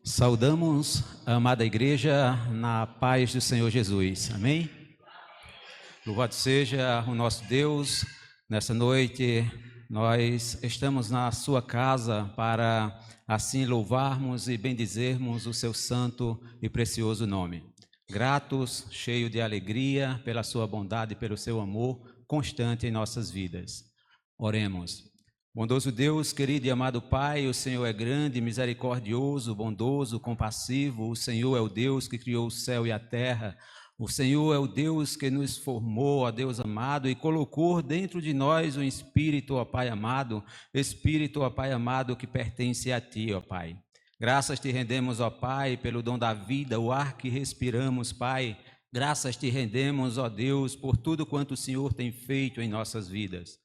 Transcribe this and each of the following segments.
Saudamos a amada igreja na paz do Senhor Jesus. Amém? Louvado seja o nosso Deus. Nessa noite nós estamos na sua casa para assim louvarmos e bendizermos o seu santo e precioso nome. Gratos, cheio de alegria pela sua bondade e pelo seu amor constante em nossas vidas. Oremos. Bondoso Deus, querido e amado Pai, o Senhor é grande, misericordioso, bondoso, compassivo. O Senhor é o Deus que criou o céu e a terra. O Senhor é o Deus que nos formou, ó Deus amado, e colocou dentro de nós um Espírito, ó Pai amado, Espírito, ó Pai amado, que pertence a Ti, ó Pai. Graças te rendemos, ó Pai, pelo dom da vida, o ar que respiramos, Pai. Graças te rendemos, ó Deus, por tudo quanto o Senhor tem feito em nossas vidas.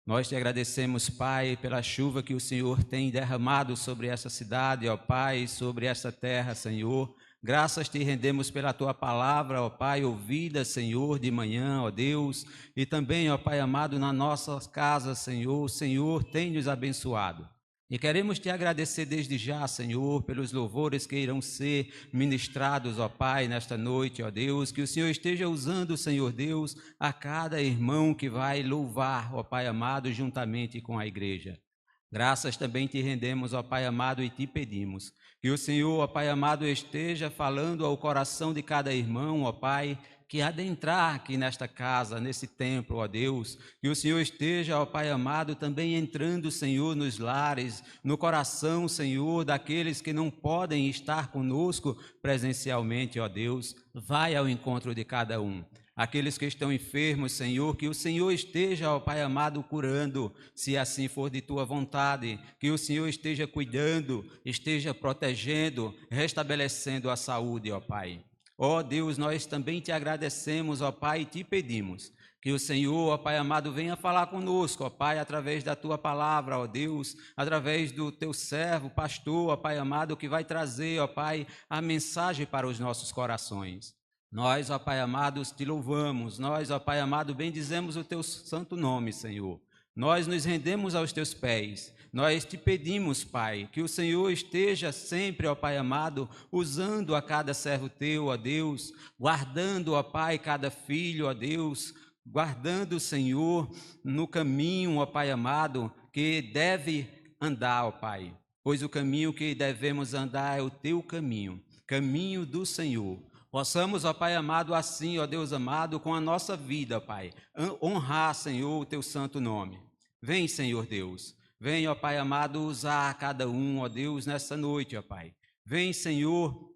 Nós te agradecemos, Pai, pela chuva que o Senhor tem derramado sobre essa cidade, ó Pai, sobre essa terra, Senhor. Graças te rendemos pela tua palavra, ó Pai, ouvida, Senhor, de manhã, ó Deus. E também, ó Pai amado, na nossa casa, Senhor, o Senhor tem nos abençoado. E queremos te agradecer desde já, Senhor, pelos louvores que irão ser ministrados, ó Pai, nesta noite, ó Deus, que o Senhor esteja usando, Senhor Deus, a cada irmão que vai louvar, ó Pai amado, juntamente com a igreja. Graças também te rendemos, ó Pai amado, e te pedimos que o Senhor, ó Pai amado, esteja falando ao coração de cada irmão, ó Pai, que adentrar aqui nesta casa, nesse templo, ó Deus, que o Senhor esteja, ó Pai amado, também entrando, Senhor, nos lares, no coração, Senhor, daqueles que não podem estar conosco presencialmente, ó Deus, vai ao encontro de cada um. Aqueles que estão enfermos, Senhor, que o Senhor esteja, ó Pai amado, curando, se assim for de tua vontade, que o Senhor esteja cuidando, esteja protegendo, restabelecendo a saúde, ó Pai. Ó Deus, nós também te agradecemos, ó Pai, e te pedimos que o Senhor, ó Pai amado, venha falar conosco, ó Pai, através da tua palavra, ó Deus, através do teu servo, pastor, ó Pai amado, que vai trazer, ó Pai, a mensagem para os nossos corações. Nós, ó Pai amado, te louvamos, nós, ó Pai amado, bendizemos o teu santo nome, Senhor. Nós nos rendemos aos teus pés. Nós te pedimos, Pai, que o Senhor esteja sempre, ó Pai amado, usando a cada servo teu, ó Deus, guardando, ó Pai, cada filho, ó Deus, guardando, Senhor, no caminho, ó Pai amado, que deve andar, ó Pai, pois o caminho que devemos andar é o teu caminho, caminho do Senhor. Possamos, ó Pai amado, assim, ó Deus amado, com a nossa vida, Pai, honrar, Senhor, o teu santo nome. Vem, Senhor Deus. Vem, ó Pai amado, usar cada um, ó Deus, nessa noite, ó Pai. Vem, Senhor,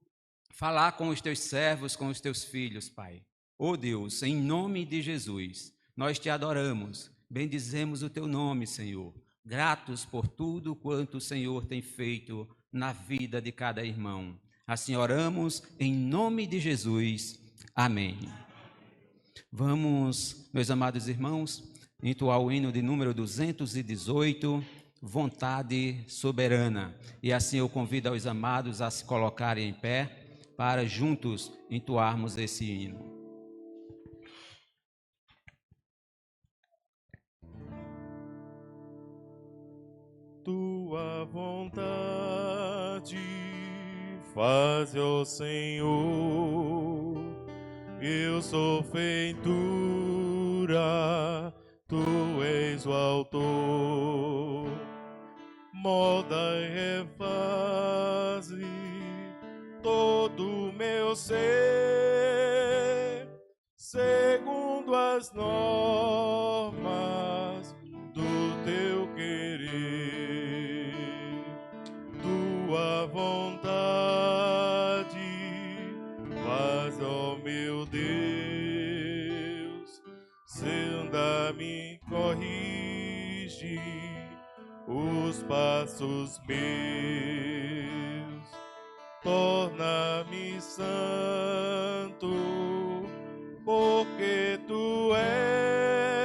falar com os teus servos, com os teus filhos, Pai. Ó Deus, em nome de Jesus, nós te adoramos, bendizemos o teu nome, Senhor. Gratos por tudo quanto o Senhor tem feito na vida de cada irmão. Assim oramos, em nome de Jesus. Amém. Vamos, meus amados irmãos, entoar o hino de número 218, Vontade Soberana. E assim eu convido aos amados a se colocarem em pé para juntos entoarmos esse hino. Tua vontade faz, ó Senhor, eu sou feitura, tu és o autor. Molda e refaze todo o meu ser, segundo as normas do teu querer. Tua vontade faz, ó meu Deus, senda-me, corrige os passos meus, torna-me santo, porque tu és.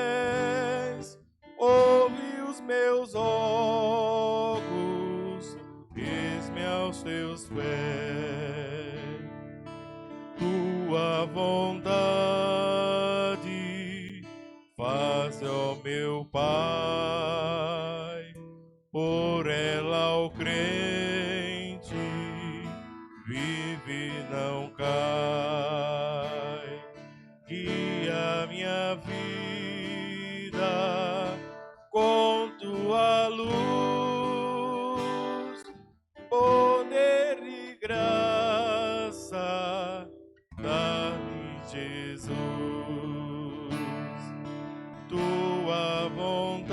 Ouve os meus órgãos, eis-me aos teus pés. Tua vontade faz, ó meu Pai, por ela o crente vive e não cai. Guia minha vida com tua luz, poder e graça, dá-me Jesus. Tua vontade,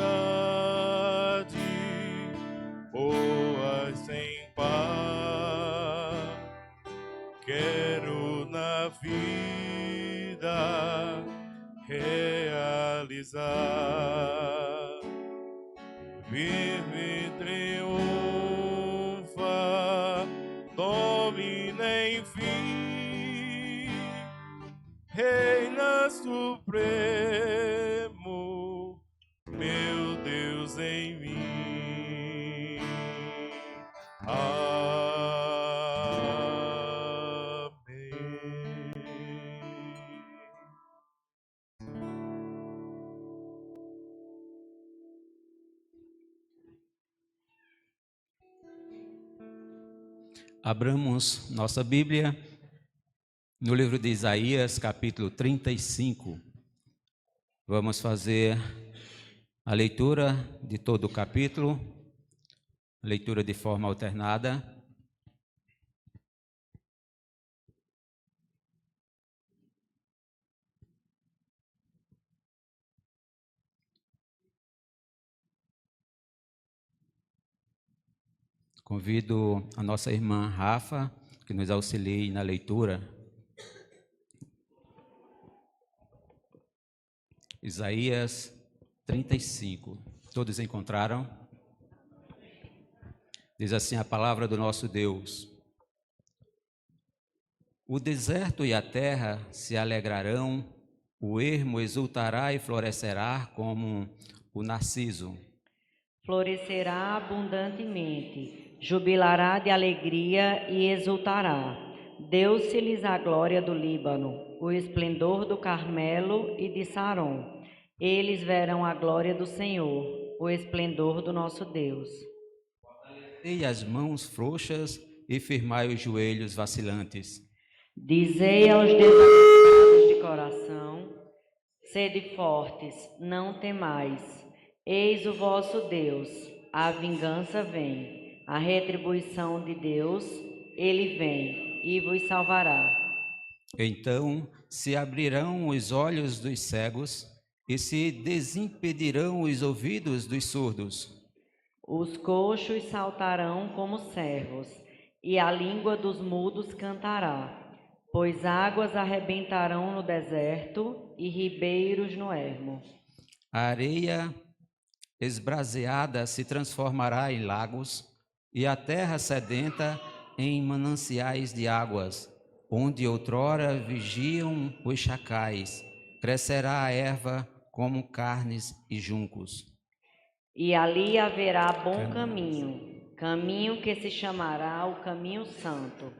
boa e sem par, quero na vida realizar. Vive e triunfa, domina enfim, reina supremo, meu Deus em mim. Abramos nossa Bíblia no livro de Isaías, capítulo 35. Vamos fazer a leitura de todo o capítulo, leitura de forma alternada. Convido a nossa irmã Rafa, que nos auxilie na leitura. Isaías 35. Todos encontraram? Diz assim a palavra do nosso Deus: o deserto e a terra se alegrarão, o ermo exultará e florescerá como o narciso. Florescerá abundantemente, jubilará de alegria e exultará. Deu-se-lhes a glória do Líbano, o esplendor do Carmelo e de Saron. Eles verão a glória do Senhor, o esplendor do nosso Deus. Dei as mãos frouxas e firmai os joelhos vacilantes. Dizei aos desanimados de coração: sede fortes, não temais. Eis o vosso Deus, a vingança vem, a retribuição de Deus, ele vem e vos salvará. Então se abrirão os olhos dos cegos e se desimpedirão os ouvidos dos surdos. Os coxos saltarão como servos, e a língua dos mudos cantará, pois águas arrebentarão no deserto e ribeiros no ermo. A areia esbraseada se transformará em lagos, e a terra sedenta em mananciais de águas, onde outrora vigiam os chacais, crescerá a erva como carnes e juncos. E ali haverá bom caminho, caminho que se chamará o caminho santo.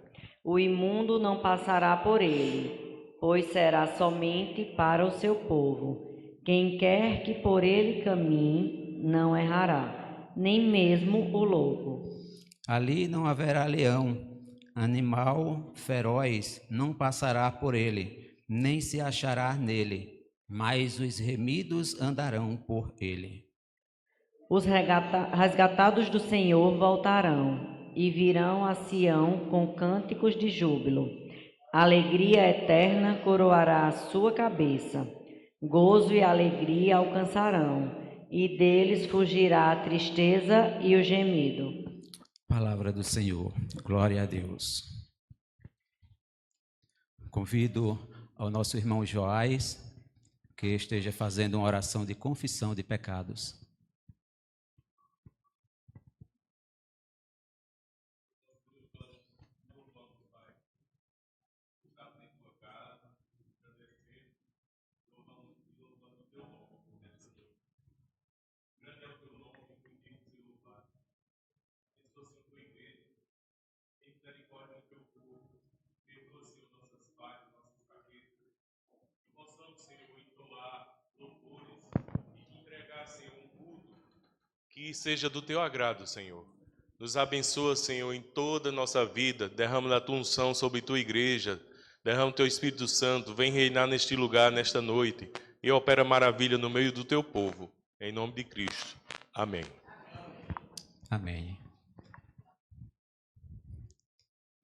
O imundo não passará por ele, pois será somente para o seu povo. Quem quer que por ele caminhe, não errará, nem mesmo o louco. Ali não haverá leão, animal feroz não passará por ele, nem se achará nele, mas os remidos andarão por ele. Os resgatados do Senhor voltarão e virão a Sião com cânticos de júbilo. A alegria eterna coroará a sua cabeça. Gozo e alegria alcançarão, e deles fugirá a tristeza e o gemido. Palavra do Senhor, glória a Deus. Convido ao nosso irmão Joás que esteja fazendo uma oração de confissão de pecados. Que seja do teu agrado, Senhor. Nos abençoa, Senhor, em toda a nossa vida. Derrama da tua unção sobre tua igreja. Derrama o teu Espírito Santo. Vem reinar neste lugar, nesta noite. E opera maravilha no meio do teu povo. Em nome de Cristo. Amém. Amém.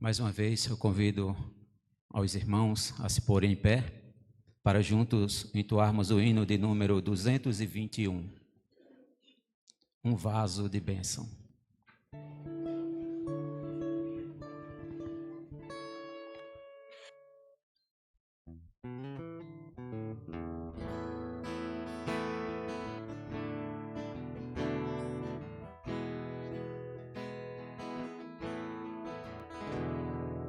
Mais uma vez, eu convido aos irmãos a se porem em pé para juntos entoarmos o hino de número 221. Um vaso de bênção.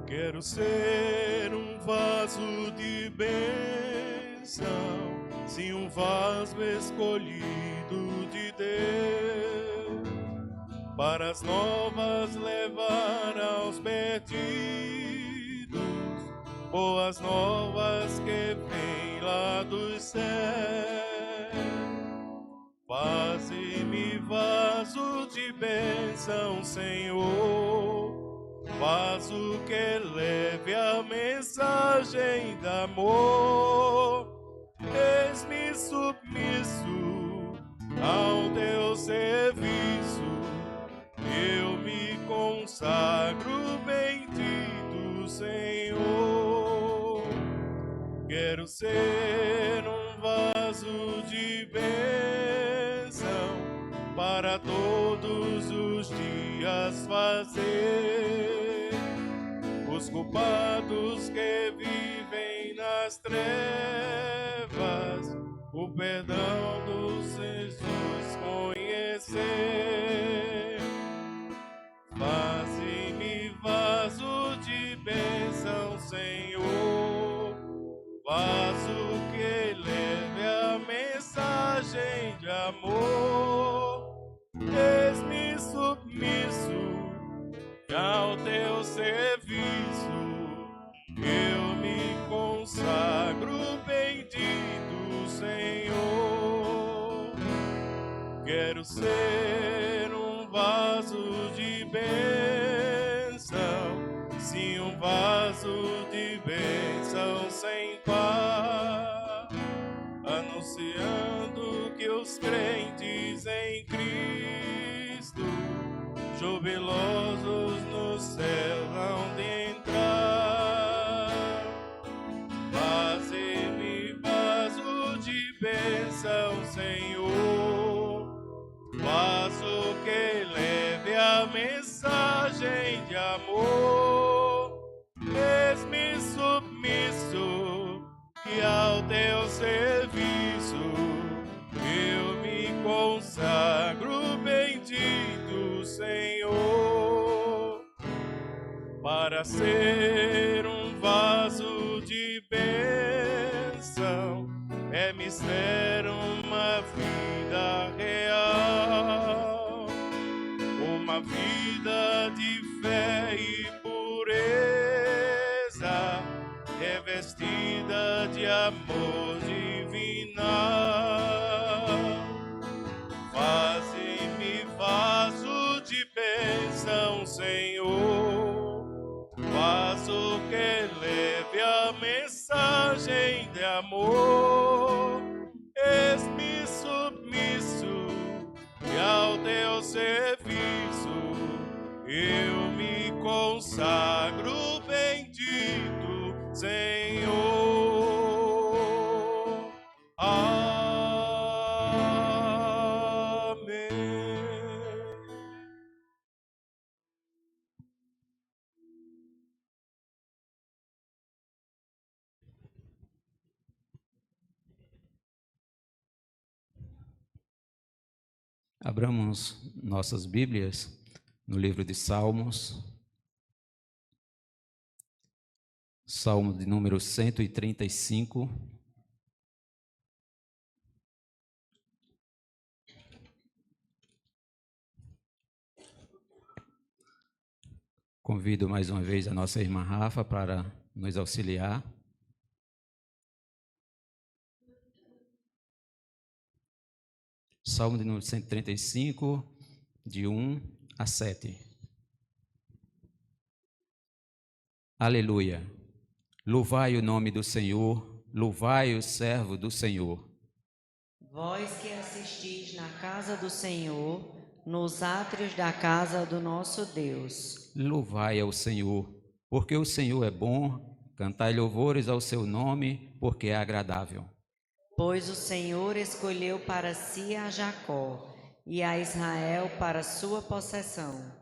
Quero ser um vaso de bênção, sim, um vaso escolhido de Deus, para as novas levar aos perdidos, boas novas que vêm lá dos céus. Faze-me vaso de bênção, Senhor, vaso que leve a mensagem de amor. Eis-me submisso ao teu serviço, eu me consagro bendito, Senhor. Quero ser um vaso de bênção, para todos os dias fazer os culpados que vivem nas trevas o perdão dos Jesus conhecer. Faze-me vaso de bênção, Senhor, vaso que leve a mensagem de amor. Eis-me submisso ao teu serviço, eu me consagro bendito, Senhor. Quero ser um vaso de bênção, sim, um vaso de bênção sem par, anunciando que os crentes em Cristo, jubilosos no céu hão de entrar. Faze-me vaso de bênção, Senhor, vaso que leve a mensagem de amor. Eis-me submisso e ao teu serviço eu me consagro bendito, Senhor. Para ser um vaso de bênção é mister uma vida real, uma vida de fé e pureza, revestida de amor divinal. Faze-me vaso de bênção, Senhor, vaso que leve a mensagem de amor. Eis-me submisso e ao teu serviço eu me consagro bendito, Senhor. Amém. Abramos nossas Bíblias no livro de Salmos, Salmo de número 135. Convido mais uma vez a nossa irmã Rafa para nos auxiliar. Salmo de número 135, de 1 a 7. Aleluia. Louvai o nome do Senhor, louvai o servo do Senhor. Vós que assistis na casa do Senhor, nos átrios da casa do nosso Deus. Louvai ao Senhor, porque o Senhor é bom, cantai louvores ao seu nome, porque é agradável. Pois o Senhor escolheu para si a Jacó e a Israel para sua possessão.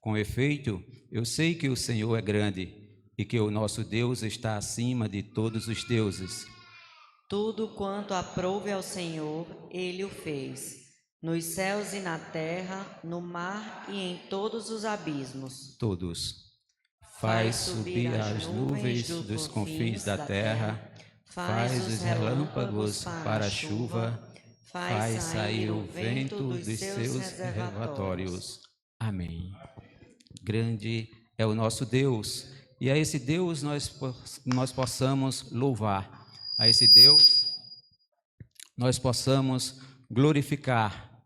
Com efeito, eu sei que o Senhor é grande e que o nosso Deus está acima de todos os deuses. Tudo quanto aprouve ao Senhor, Ele o fez, nos céus e na terra, no mar e em todos os abismos. Todos. Faz subir as nuvens dos confins da terra, faz os relâmpagos para a chuva, faz sair o vento dos seus reservatórios. Amém. Grande é o nosso Deus, e a esse Deus nós possamos louvar, a esse Deus nós possamos glorificar,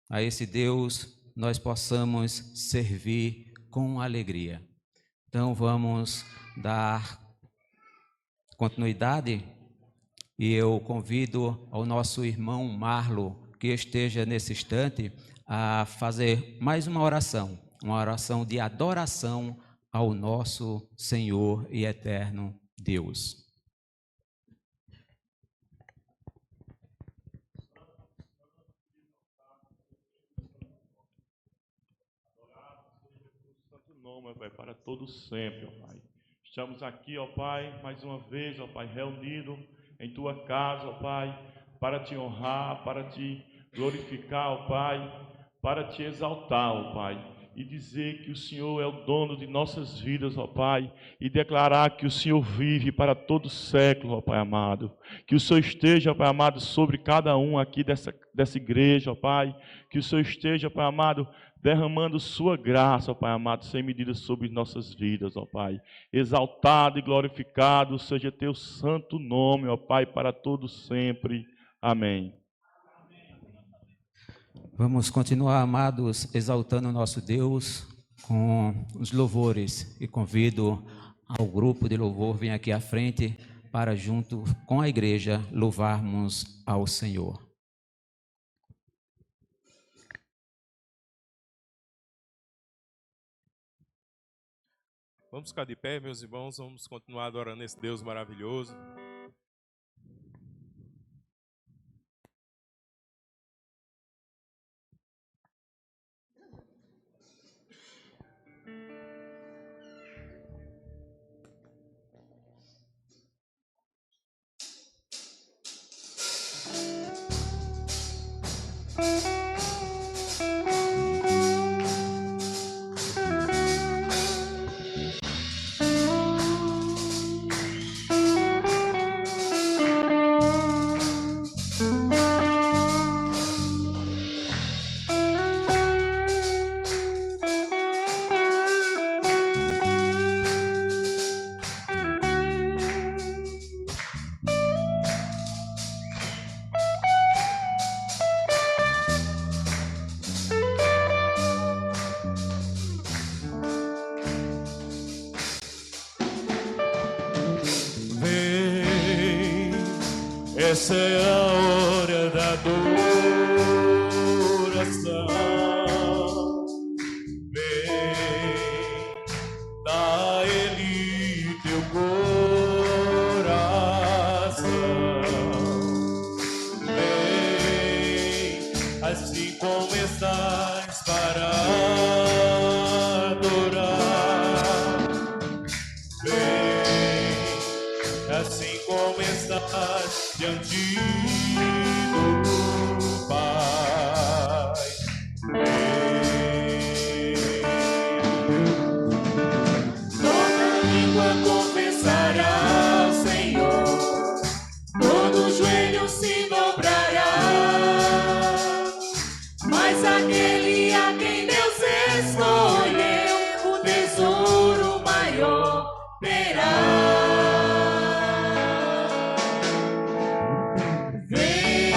a esse Deus nós possamos servir com alegria. Então vamos dar continuidade e eu convido ao nosso irmão Marlo que esteja nesse instante a fazer mais uma oração de adoração ao nosso Senhor e eterno Deus. Nome, Pai, para todos sempre, ó Pai. Estamos aqui, ó Pai, mais uma vez, ó Pai, reunidos em Tua casa, ó Pai, para Te honrar, para Te glorificar, ó Pai, para Te exaltar, ó Pai, e dizer que o Senhor é o dono de nossas vidas, ó Pai, e declarar que o Senhor vive para todo século, ó Pai amado. Que o Senhor esteja, ó Pai amado, sobre cada um aqui dessa igreja, ó Pai, que o Senhor esteja, Pai amado, derramando sua graça, ó Pai amado, sem medida sobre nossas vidas, ó Pai. Exaltado e glorificado seja Teu santo nome, ó Pai, para todos sempre. Amém. Vamos continuar, amados, exaltando o nosso Deus com os louvores. E convido ao grupo de louvor, vem aqui à frente, para junto com a igreja louvarmos ao Senhor. Vamos ficar de pé, meus irmãos, vamos continuar adorando esse Deus maravilhoso. Essa é a hora da adoração. Vem, dá a Ele teu coração. Vem, assim como estás para adorar. Vem, assim como estás diante do Pai. Toda língua confessará ao Senhor, todo joelho se dobrará, mas aquele a quem Deus escolheu, o tesouro maior terá. Vem,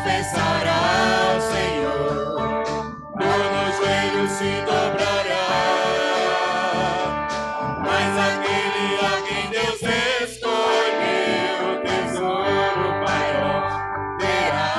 confessará ao Senhor, todo joelho se dobrará, mas aquele a quem Deus escolheu, tesouro maior terá.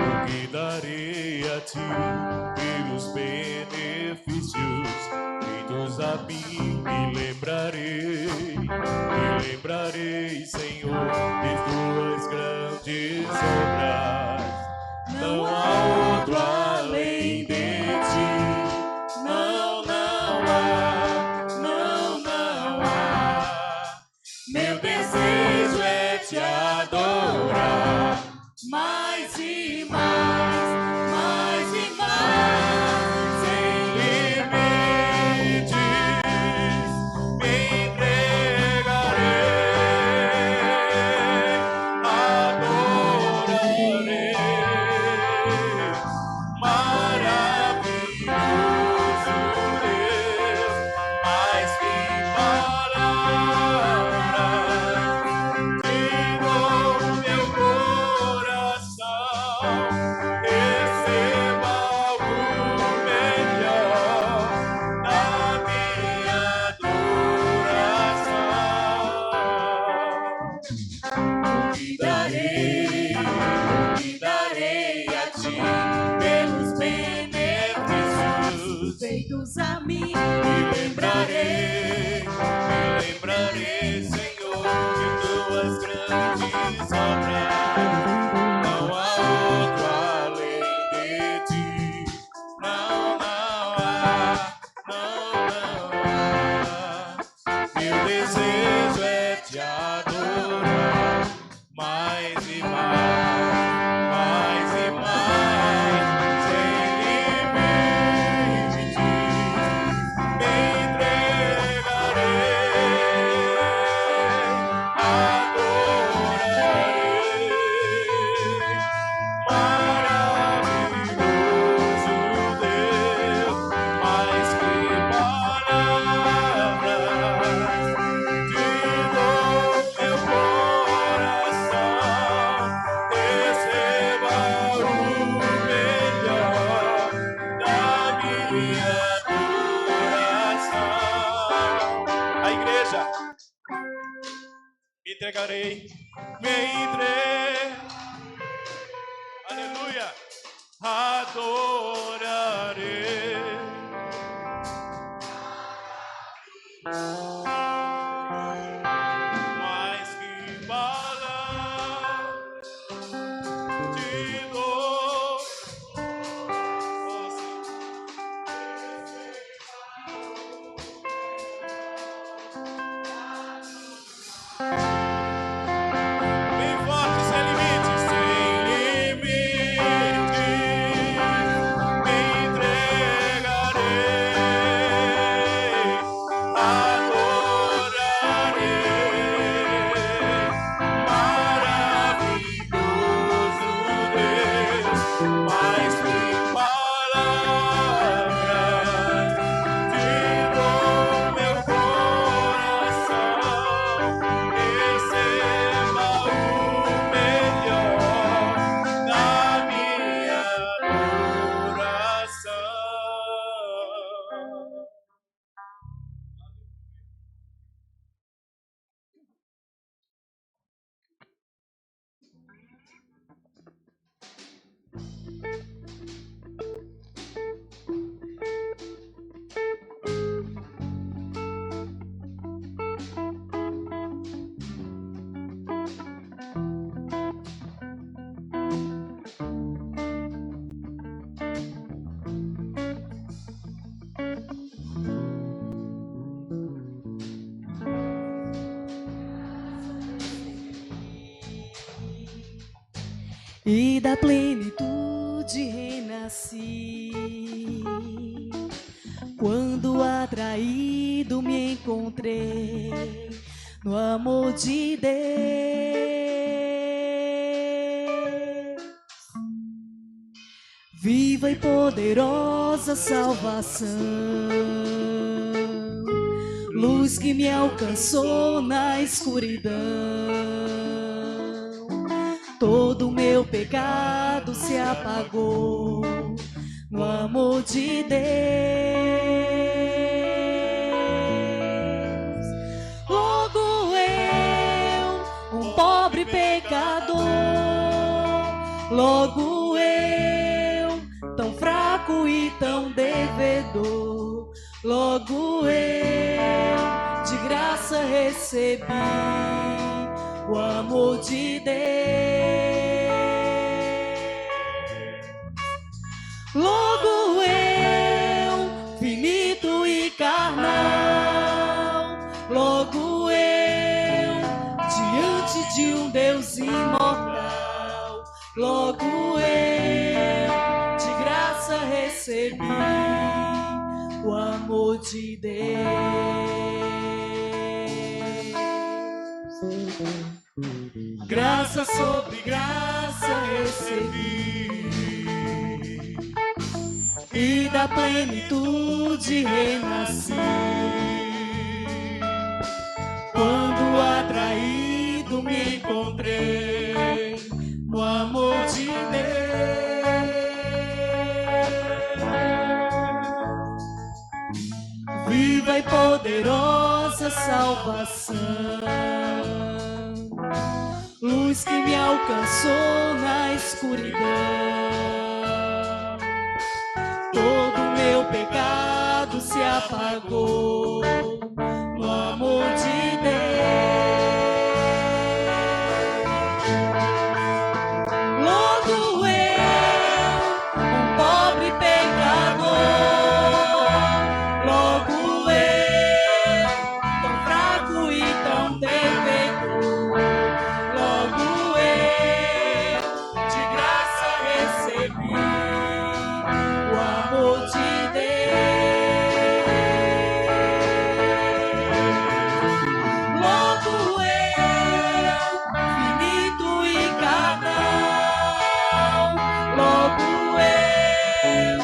O que darei a ti pelos benefícios feitos a mim? Me lembrarei, Senhor, de tuas grandes obras. Não há outro além de ti. Não há. Meu desejo é te adorar. Mais e mais, sem limites, me entregarei, adorarei, maravilhoso Deus, mais que palavras, digo meu coração, receba o melhor da minha adoração. O que darei a ti pelos benefícios feitos a mim? Me lembrarei, Senhor, de tuas grandes obras. Não há outro além de ti. Não há. Meu desejo é te adorar. Mais e mais, sem limites, me entregarei, adorarei, maravilhoso Deus, mais que palavras, digo meu coração, receba o melhor da minha adoração. A igreja, me entregarei, aleluia, adorarei. Mais que palavras, te dou. e da plenitude renasci. Quando atraído me encontrei no amor de Deus, viva e poderosa salvação, luz que me alcançou na escuridão. Todo meu pecado se apagou no amor de Deus. Logo eu, um pobre pecador, logo eu, tão fraco e tão devedor, logo eu, de graça recebi o amor de Deus. Logo eu, finito e carnal, logo eu, diante de um Deus imortal, logo eu, de graça recebi o amor de Deus. Graça sobre graça recebi, e da plenitude renasci. Quando atraído me encontrei no amor de Deus. Viva e poderosa salvação, luz que me alcançou na escuridão. Todo meu pecado se apagou no amor de Deus. Logo eu, um pobre pecador, logo eu, tão fraco e tão devedor, logo eu, de graça recebi o amor de Deus. Logo eu, finito e carnal, logo eu,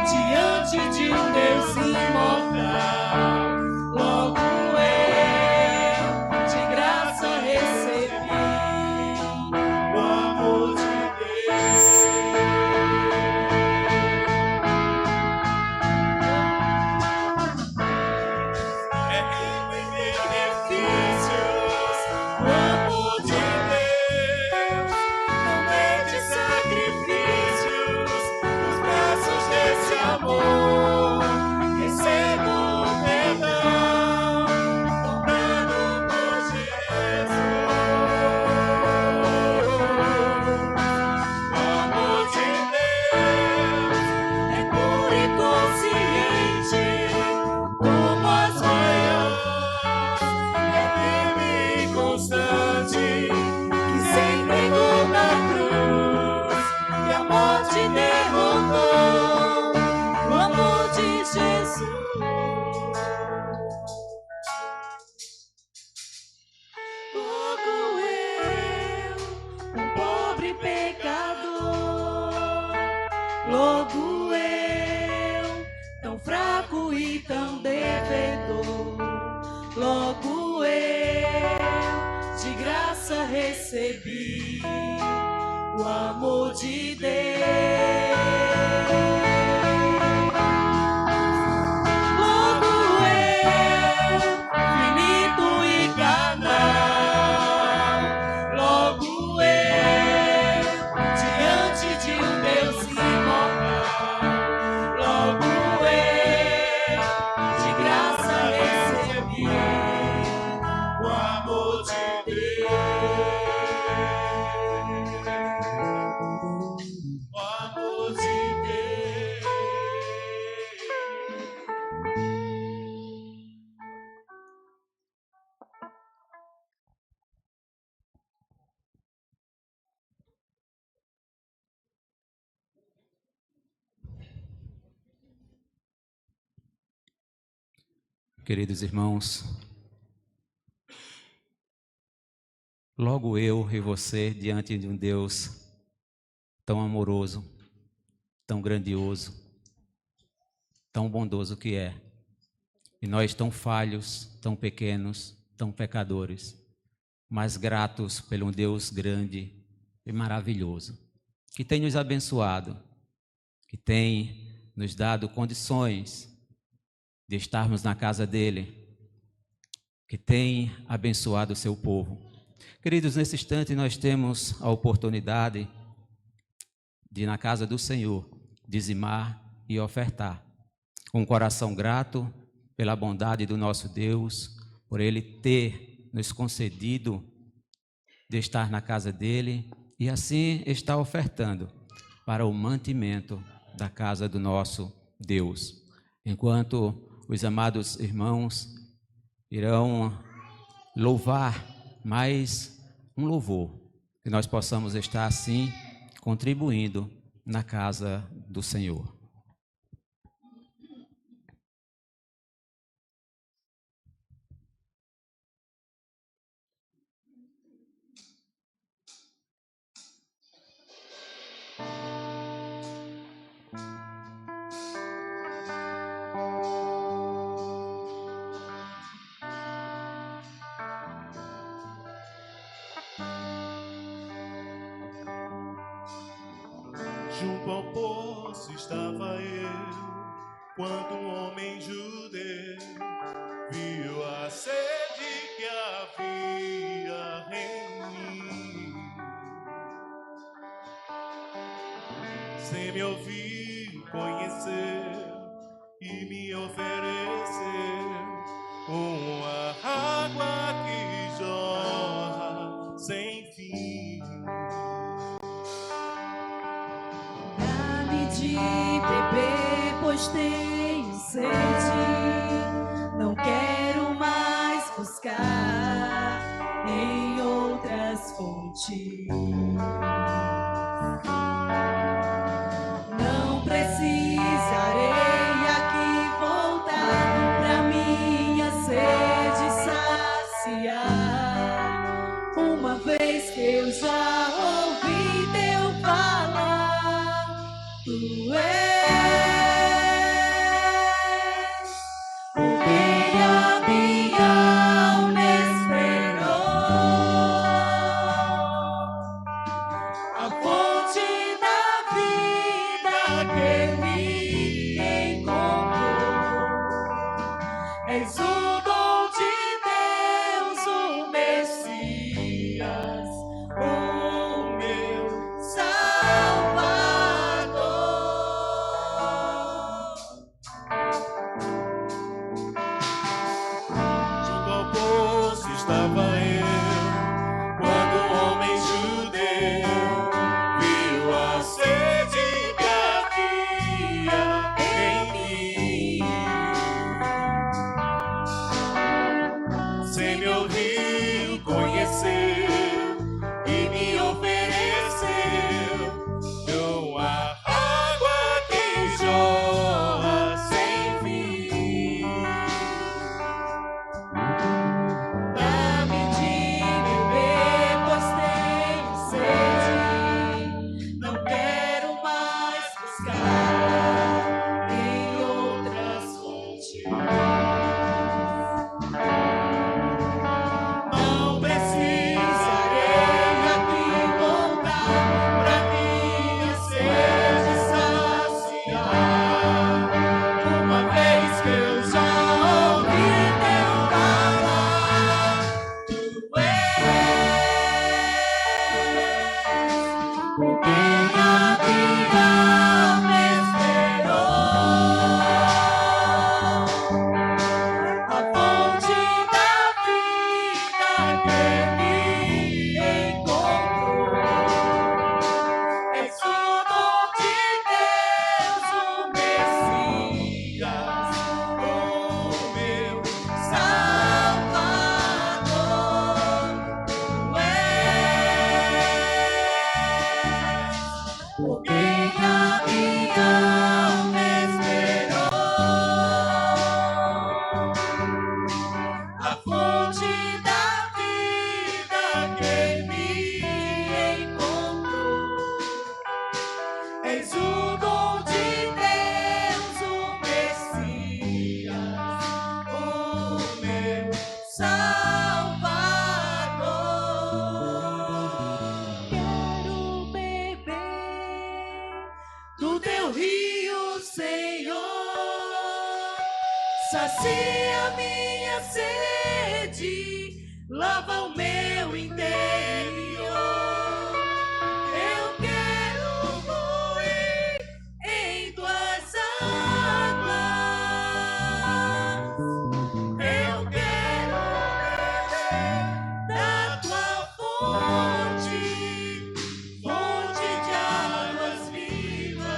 diante de um Deus imortal, logo eu, de graça recebi o amor de Deus. É rico em benefícios o amor de Deus, não mede sacrifícios nos braços desse amor. Recebo o perdão comprado por Jesus. O amor de Deus é puro e consciente como as manhãs, é firme e constante, que se entregou na cruz e a morte derrotou. O amor de Jesus. Logo eu, um pobre pecador, logo eu, tão fraco e tão devedor, logo eu, de graça recebi o amor de Deus. Logo eu, finito e carnal, logo eu, diante de um Deus imortal, logo eu, de graça recebi o amor de Deus. O amor Queridos irmãos, logo eu e você diante de um Deus tão amoroso, tão grandioso, tão bondoso que é, e nós tão falhos, tão pequenos, tão pecadores, mas gratos pelo Deus grande e maravilhoso, que tem nos abençoado, que tem nos dado condições de estarmos na casa dele, que tem abençoado o seu povo. Queridos, nesse instante nós temos a oportunidade de, na casa do Senhor, dizimar e ofertar, com um coração grato pela bondade do nosso Deus, por Ele ter nos concedido de estar na casa dele e assim estar ofertando para o mantimento da casa do nosso Deus. Enquanto os amados irmãos irão louvar mais um louvor, que nós possamos estar assim contribuindo na casa do Senhor. Junto ao poço estava eu, quando um homem judeu viu a sede que havia em mim. Sem me ouvir, conheceu e me ofereceu uma água que jorra sem fim. De beber, pois tenho sede, não quero mais buscar em outras fontes. Não precisarei aqui voltar pra minha sede saciar, uma vez que eu já ouvi teu falar. Tu és o que a minha alma esperou, a fonte da vida que me encontrou. És o dom de Deus, o Messias, o meu Salvador. Estava eu, quando um homem judeu viu a sede que havia em mim. Sem me ouvir, conheceu e me ofereceu uma água que jorra sem fim. fonte da vida que me encontrou. És o dom de Deus, o Messias, o meu Salvador. Quero beber do teu rio, Senhor. Sacia minha sede, lava o meu interior. Eu quero fluir em tuas águas. Eu quero beber da tua fonte, fonte de águas vivas.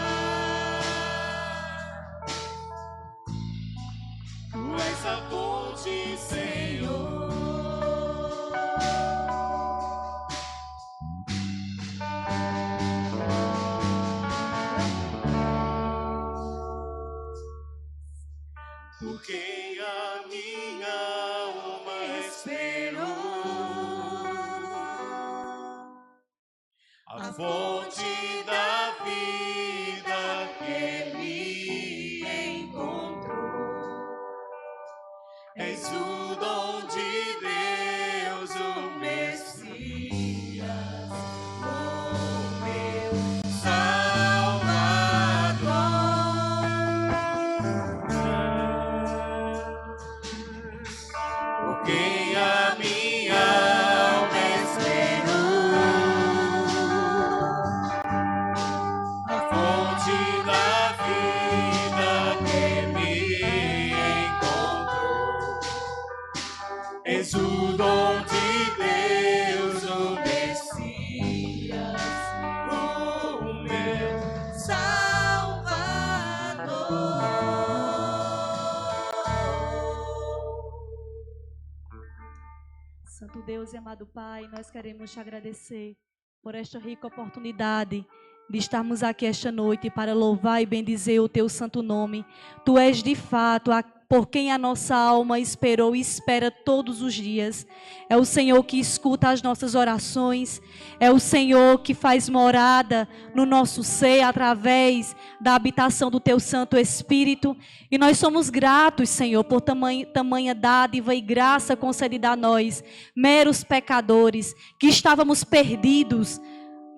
Tu és a fonte, Senhor. Por quem a minha alma esperou, a fonte da vida que me encontrou. És o dom de Deus, o Messias, o meu Salvador. Por quem a minha alma esperou, a fonte da vida que me encontrou. És o dom de Deus, o Messias, o meu Salvador. Santo Deus e amado Pai, nós queremos te agradecer por esta rica oportunidade de estarmos aqui esta noite para louvar e bendizer o teu santo nome. Tu és de fato por quem a nossa alma esperou e espera todos os dias. É o Senhor que escuta as nossas orações, é o Senhor que faz morada no nosso ser através da habitação do teu Santo Espírito. E nós somos gratos, Senhor, por tamanha dádiva e graça concedida a nós, meros pecadores, que estávamos perdidos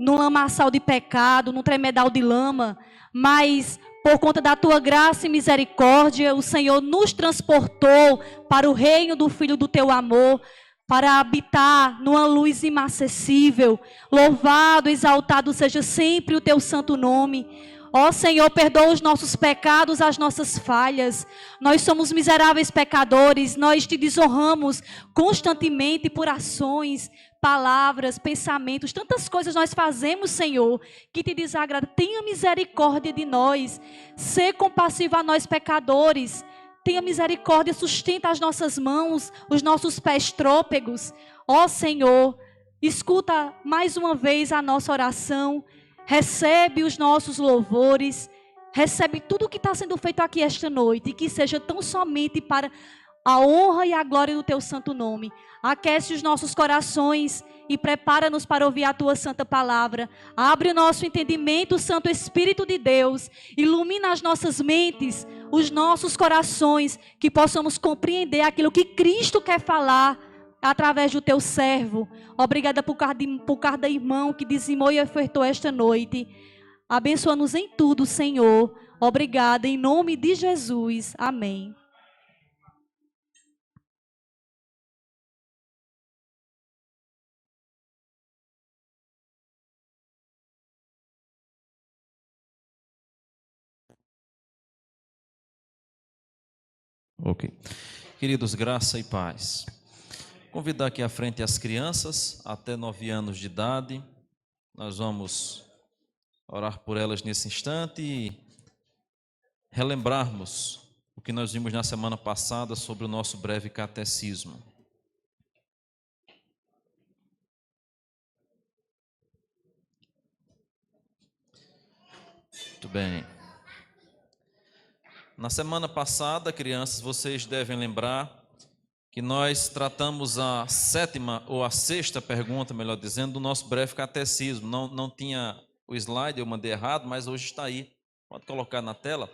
no lamaçal de pecado, no tremedal de lama, mas por conta da tua graça e misericórdia, o Senhor nos transportou para o reino do Filho do teu amor, para habitar numa luz inacessível. Louvado, exaltado seja sempre o teu santo nome. Ó Senhor, perdoa os nossos pecados, as nossas falhas. Nós somos miseráveis pecadores, nós te desonramos constantemente por ações, palavras, pensamentos, tantas coisas nós fazemos, Senhor, que te desagrada. Tenha misericórdia de nós, ser compassivo a nós pecadores. Tenha misericórdia, sustenta as nossas mãos, os nossos pés trôpegos. Ó Senhor, escuta mais uma vez a nossa oração, recebe os nossos louvores, recebe tudo o que está sendo feito aqui esta noite, e que seja tão somente para a honra e a glória do teu santo nome. Aquece os nossos corações e prepara-nos para ouvir a tua santa palavra. Abre o nosso entendimento, Santo Espírito de Deus. Ilumina as nossas mentes, os nossos corações, que possamos compreender aquilo que Cristo quer falar através do teu servo. Obrigada por cada irmão que dizimou e ofertou esta noite. Abençoa-nos em tudo, Senhor. Obrigada, em nome de Jesus. Amém. Ok. Queridos, graça e paz. Convidar aqui à frente as crianças até 9 anos de idade. Nós vamos orar por elas nesse instante e relembrarmos o que nós vimos na semana passada sobre o nosso breve catecismo. Muito bem. Na semana passada, crianças, vocês devem lembrar que nós tratamos a sétima ou a sexta pergunta, melhor dizendo, do nosso breve catecismo. Não tinha o slide, eu mandei errado, mas hoje está aí. Pode colocar na tela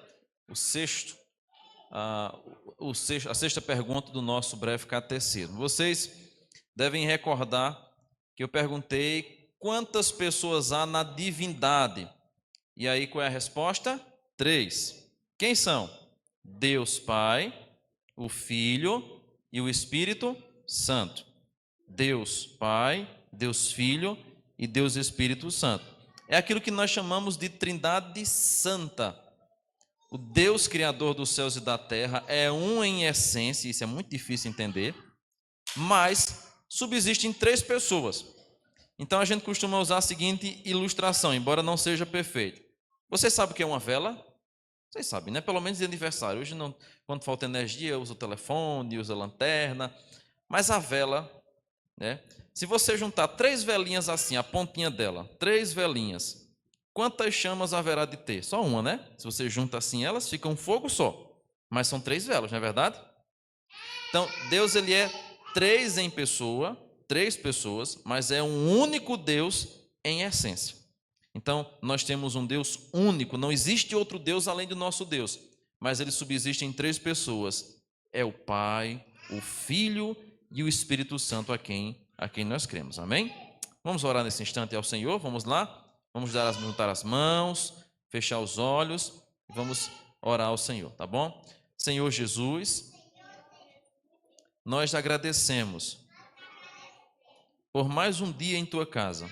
a sexta pergunta do nosso breve catecismo. Vocês devem recordar que eu perguntei quantas pessoas há na divindade. E aí qual é a resposta? 3. Quem são? Deus Pai, o Filho e o Espírito Santo. Deus Pai, Deus Filho e Deus Espírito Santo. É aquilo que nós chamamos de Trindade Santa. O Deus Criador dos céus e da terra é um em essência, isso é muito difícil entender, mas subsistem 3 pessoas. Então a gente costuma usar a seguinte ilustração, embora não seja perfeito. Você sabe o que é uma vela? Vocês sabem, né? Pelo menos de aniversário. Hoje, não, quando falta energia, usa o telefone, usa a lanterna. Mas a vela, né? Se você juntar 3 velinhas assim, a pontinha dela, 3 velinhas, quantas chamas haverá de ter? Só uma, né? Se você junta assim elas, fica um fogo só. Mas são 3 velas, não é verdade? Então, Deus, ele é 3 em pessoa, 3 pessoas, mas é um único Deus em essência. Então, nós temos um Deus único, não existe outro Deus além do nosso Deus, mas ele subsiste em 3 pessoas. É o Pai, o Filho e o Espírito Santo a quem nós cremos. Amém? Vamos orar nesse instante ao Senhor, vamos lá? Vamos juntar as mãos, fechar os olhos e vamos orar ao Senhor, tá bom? Senhor Jesus, nós agradecemos por mais um dia em tua casa.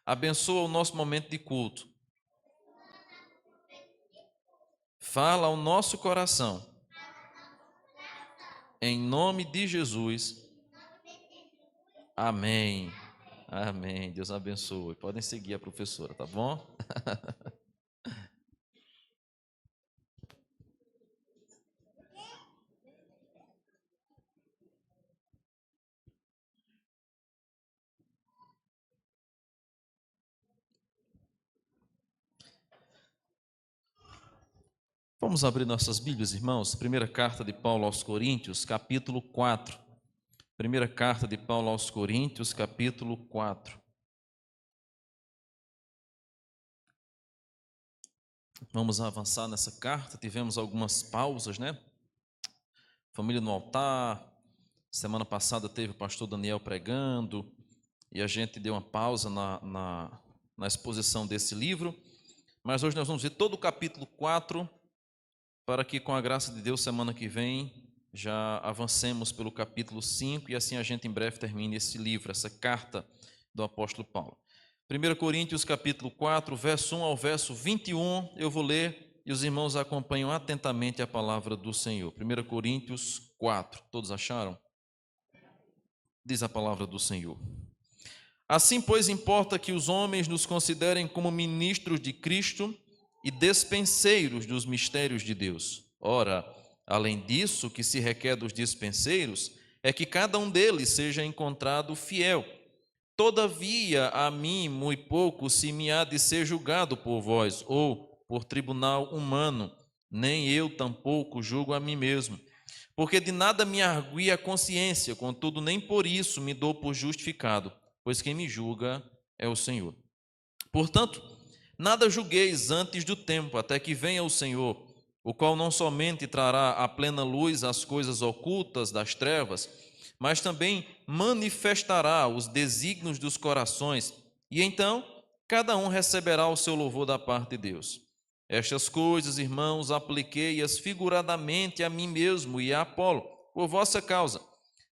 Abençoa o nosso momento de culto. Fala ao nosso coração. Em nome de Jesus. Amém. Amém. Deus abençoe. Podem seguir a professora, tá bom? Vamos abrir nossas Bíblias, irmãos. Primeira carta de Paulo aos Coríntios, capítulo 4. Primeira carta de Paulo aos Coríntios, capítulo 4. Vamos avançar nessa carta. Tivemos algumas pausas, né? Família no altar. Semana passada teve o pastor Daniel pregando e a gente deu uma pausa na exposição desse livro. Mas hoje nós vamos ver todo o capítulo 4, para que, com a graça de Deus, semana que vem, já avancemos pelo capítulo 5 e assim a gente em breve termine esse livro, essa carta do apóstolo Paulo. 1 Coríntios, capítulo 4, verso 1 ao verso 21, eu vou ler e os irmãos acompanham atentamente a palavra do Senhor. 1 Coríntios 4, todos acharam? Diz a palavra do Senhor. Assim, pois, importa que os homens nos considerem como ministros de Cristo e despenseiros dos mistérios de Deus. Ora, além disso, o que se requer dos despenseiros é que cada um deles seja encontrado fiel. Todavia, a mim, muito pouco se me há de ser julgado por vós, ou por tribunal humano, nem eu tampouco julgo a mim mesmo. Porque de nada me argui a consciência, contudo, nem por isso me dou por justificado, pois quem me julga é o Senhor. Portanto, nada julgueis antes do tempo, até que venha o Senhor, o qual não somente trará à plena luz as coisas ocultas das trevas, mas também manifestará os desígnios dos corações, e então cada um receberá o seu louvor da parte de Deus. Estas coisas, irmãos, apliquei-as figuradamente a mim mesmo e a Apolo, por vossa causa,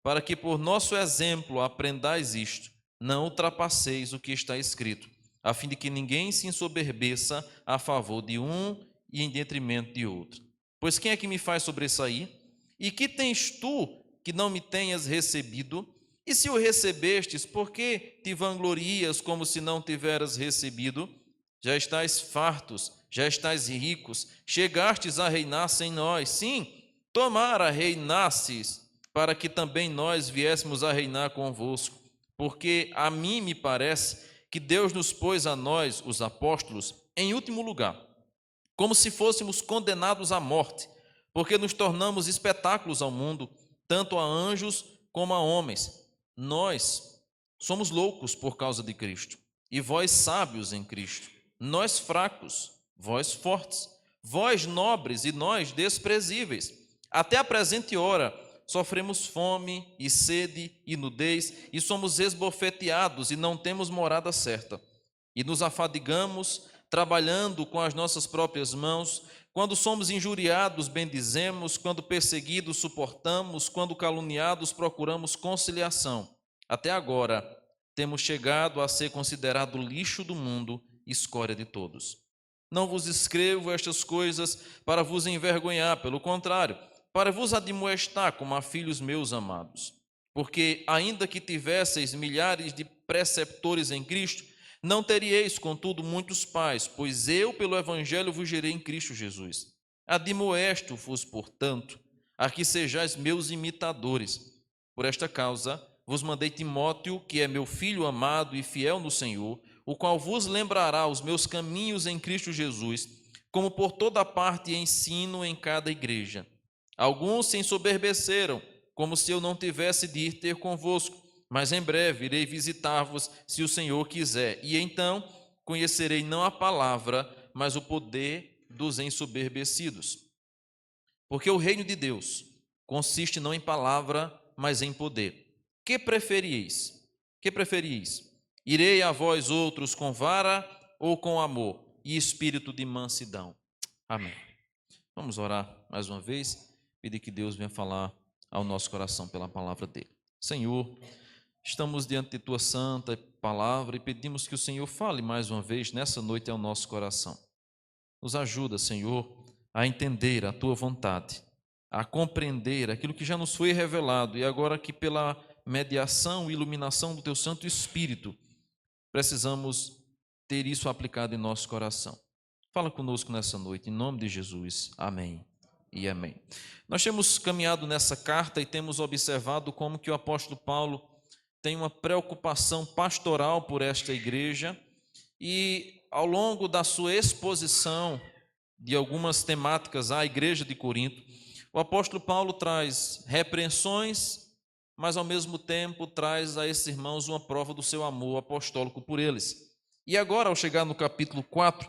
para que por nosso exemplo aprendais isto, não ultrapasseis o que está escrito, a fim de que ninguém se ensoberbeça a favor de um e em detrimento de outro. Pois quem é que me faz sobressair? E que tens tu que não me tenhas recebido? E se o recebestes, por que te vanglorias como se não tiveras recebido? Já estais fartos, já estais ricos, chegastes a reinar sem nós. Sim, tomara reinasses, para que também nós viéssemos a reinar convosco. Porque a mim me parece que Deus nos pôs a nós, os apóstolos, em último lugar, como se fôssemos condenados à morte, porque nos tornamos espetáculos ao mundo, tanto a anjos como a homens. Nós somos loucos por causa de Cristo, e vós sábios em Cristo. Nós fracos, vós fortes. Vós nobres e nós desprezíveis. Até a presente hora sofremos fome e sede e nudez, e somos esbofeteados e não temos morada certa. E nos afadigamos, trabalhando com as nossas próprias mãos. Quando somos injuriados, bendizemos. Quando perseguidos, suportamos. Quando caluniados, procuramos conciliação. Até agora, temos chegado a ser considerado lixo do mundo, escória de todos. Não vos escrevo estas coisas para vos envergonhar, pelo contrário, para vos admoestar como a filhos meus amados. Porque, ainda que tivesseis milhares de preceptores em Cristo, não teríeis, contudo, muitos pais, pois eu, pelo Evangelho, vos gerei em Cristo Jesus. Admoesto-vos, portanto, a que sejais meus imitadores. Por esta causa, vos mandei Timóteo, que é meu filho amado e fiel no Senhor, o qual vos lembrará os meus caminhos em Cristo Jesus, como por toda parte ensino em cada igreja. Alguns se ensoberbeceram, como se eu não tivesse de ir ter convosco, mas em breve irei visitar-vos, se o Senhor quiser. E então conhecerei não a palavra, mas o poder dos ensoberbecidos. Porque o reino de Deus consiste não em palavra, mas em poder. Que preferieis? Que preferieis? Irei a vós outros com vara ou com amor e espírito de mansidão? Amém. Vamos orar mais uma vez, pedir que Deus venha falar ao nosso coração pela palavra dele. Senhor, estamos diante de tua santa palavra e pedimos que o Senhor fale mais uma vez nessa noite ao nosso coração. Nos ajuda, Senhor, a entender a tua vontade, a compreender aquilo que já nos foi revelado e agora que pela mediação e iluminação do teu Santo Espírito, precisamos ter isso aplicado em nosso coração. Fala conosco nessa noite, em nome de Jesus. Amém e amém. Nós temos caminhado nessa carta e temos observado como que o apóstolo Paulo tem uma preocupação pastoral por esta igreja e ao longo da sua exposição de algumas temáticas à igreja de Corinto, o apóstolo Paulo traz repreensões, mas ao mesmo tempo traz a esses irmãos uma prova do seu amor apostólico por eles. E agora, ao chegar no capítulo 4,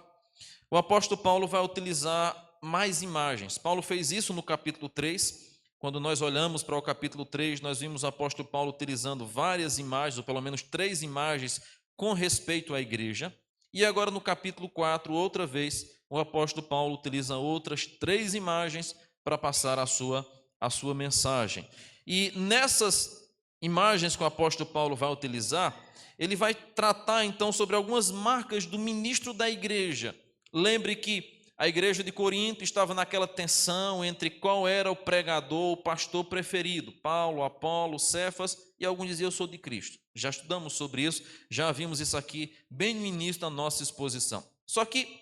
o apóstolo Paulo vai utilizar mais imagens. Paulo fez isso no capítulo 3. Quando nós olhamos para o capítulo 3, nós vimos o apóstolo Paulo utilizando várias imagens, ou pelo menos 3 imagens, com respeito à igreja. E agora no capítulo 4, outra vez, o apóstolo Paulo utiliza outras 3 imagens para passar a sua mensagem. E nessas imagens que o apóstolo Paulo vai utilizar, ele vai tratar então sobre algumas marcas do ministro da igreja. Lembre que a igreja de Corinto estava naquela tensão entre qual era o pregador, o pastor preferido, Paulo, Apolo, Cefas, e alguns diziam eu sou de Cristo. Já estudamos sobre isso, já vimos isso aqui bem no início da nossa exposição. Só que,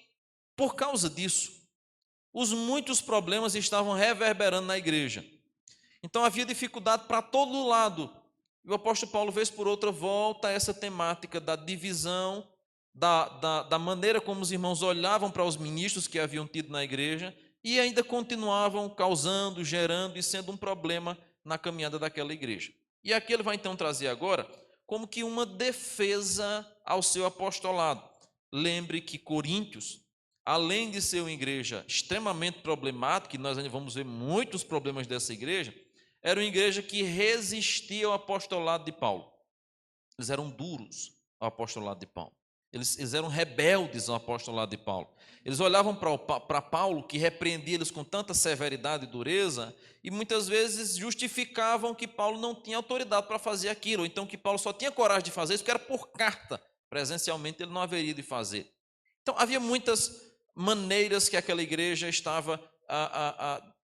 por causa disso, os muitos problemas estavam reverberando na igreja. Então havia dificuldade para todo lado. E o apóstolo Paulo, vez por outra, volta a essa temática da divisão, da maneira como os irmãos olhavam para os ministros que haviam tido na igreja e ainda continuavam causando, gerando e sendo um problema na caminhada daquela igreja. E aqui ele vai então trazer agora como que uma defesa ao seu apostolado. Lembre que Coríntios, além de ser uma igreja extremamente problemática, e nós ainda vamos ver muitos problemas dessa igreja, era uma igreja que resistia ao apostolado de Paulo. Eles eram duros ao apostolado de Paulo. Eles eram rebeldes ao apostolado de Paulo. Eles olhavam para Paulo, que repreendia eles com tanta severidade e dureza, e muitas vezes justificavam que Paulo não tinha autoridade para fazer aquilo, ou então que Paulo só tinha coragem de fazer isso porque era por carta. Presencialmente ele não haveria de fazer. Então havia muitas maneiras que aquela igreja estava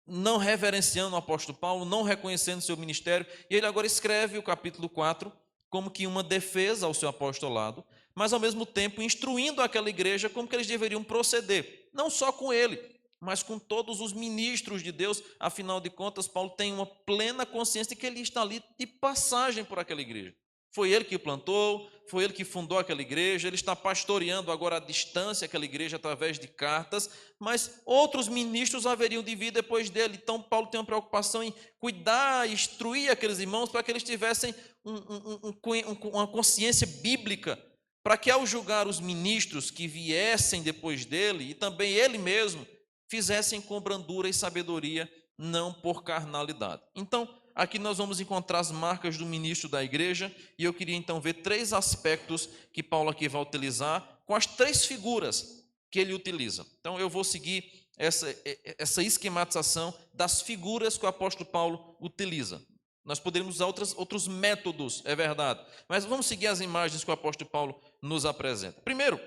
não reverenciando o apóstolo Paulo, não reconhecendo seu ministério, e ele agora escreve o capítulo 4 como que uma defesa ao seu apostolado, mas ao mesmo tempo instruindo aquela igreja como que eles deveriam proceder, não só com ele, mas com todos os ministros de Deus. Afinal de contas, Paulo tem uma plena consciência de que ele está ali de passagem por aquela igreja. Foi ele que plantou, foi ele que fundou aquela igreja, ele está pastoreando agora à distância aquela igreja através de cartas, mas outros ministros haveriam de vir depois dele. Então, Paulo tem uma preocupação em cuidar, instruir aqueles irmãos para que eles tivessem uma consciência bíblica, para que ao julgar os ministros que viessem depois dele, e também ele mesmo, fizessem com brandura e sabedoria, não por carnalidade. Então, aqui nós vamos encontrar as marcas do ministro da igreja, e eu queria então ver 3 aspectos que Paulo aqui vai utilizar, com as 3 figuras que ele utiliza. Então, eu vou seguir essa esquematização das figuras que o apóstolo Paulo utiliza. Nós poderíamos usar outros métodos, é verdade, mas vamos seguir as imagens que o apóstolo Paulo nos apresenta. Primeiro,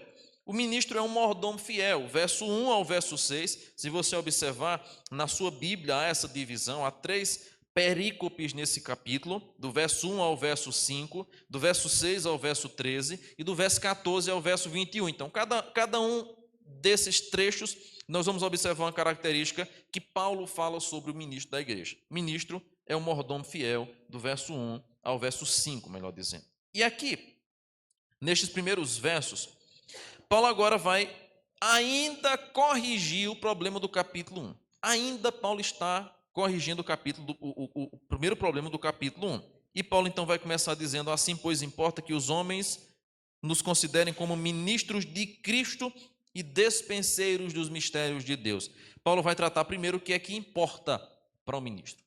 o ministro é um mordomo fiel, verso 1 ao verso 6, se você observar, na sua Bíblia há essa divisão, há 3 perícopes nesse capítulo, do verso 1 ao verso 5, do verso 6 ao verso 13 e do verso 14 ao verso 21. Então, cada um desses trechos, nós vamos observar uma característica que Paulo fala sobre o ministro da igreja. O ministro é um mordomo fiel, do verso 1 ao verso 5, melhor dizendo. E aqui, nestes primeiros versos, Paulo agora vai ainda corrigir o problema do capítulo 1. Ainda Paulo está corrigindo o primeiro problema do capítulo 1. E Paulo então vai começar dizendo: assim, pois, importa que os homens nos considerem como ministros de Cristo e despenseiros dos mistérios de Deus. Paulo vai tratar primeiro o que é que importa para o ministro.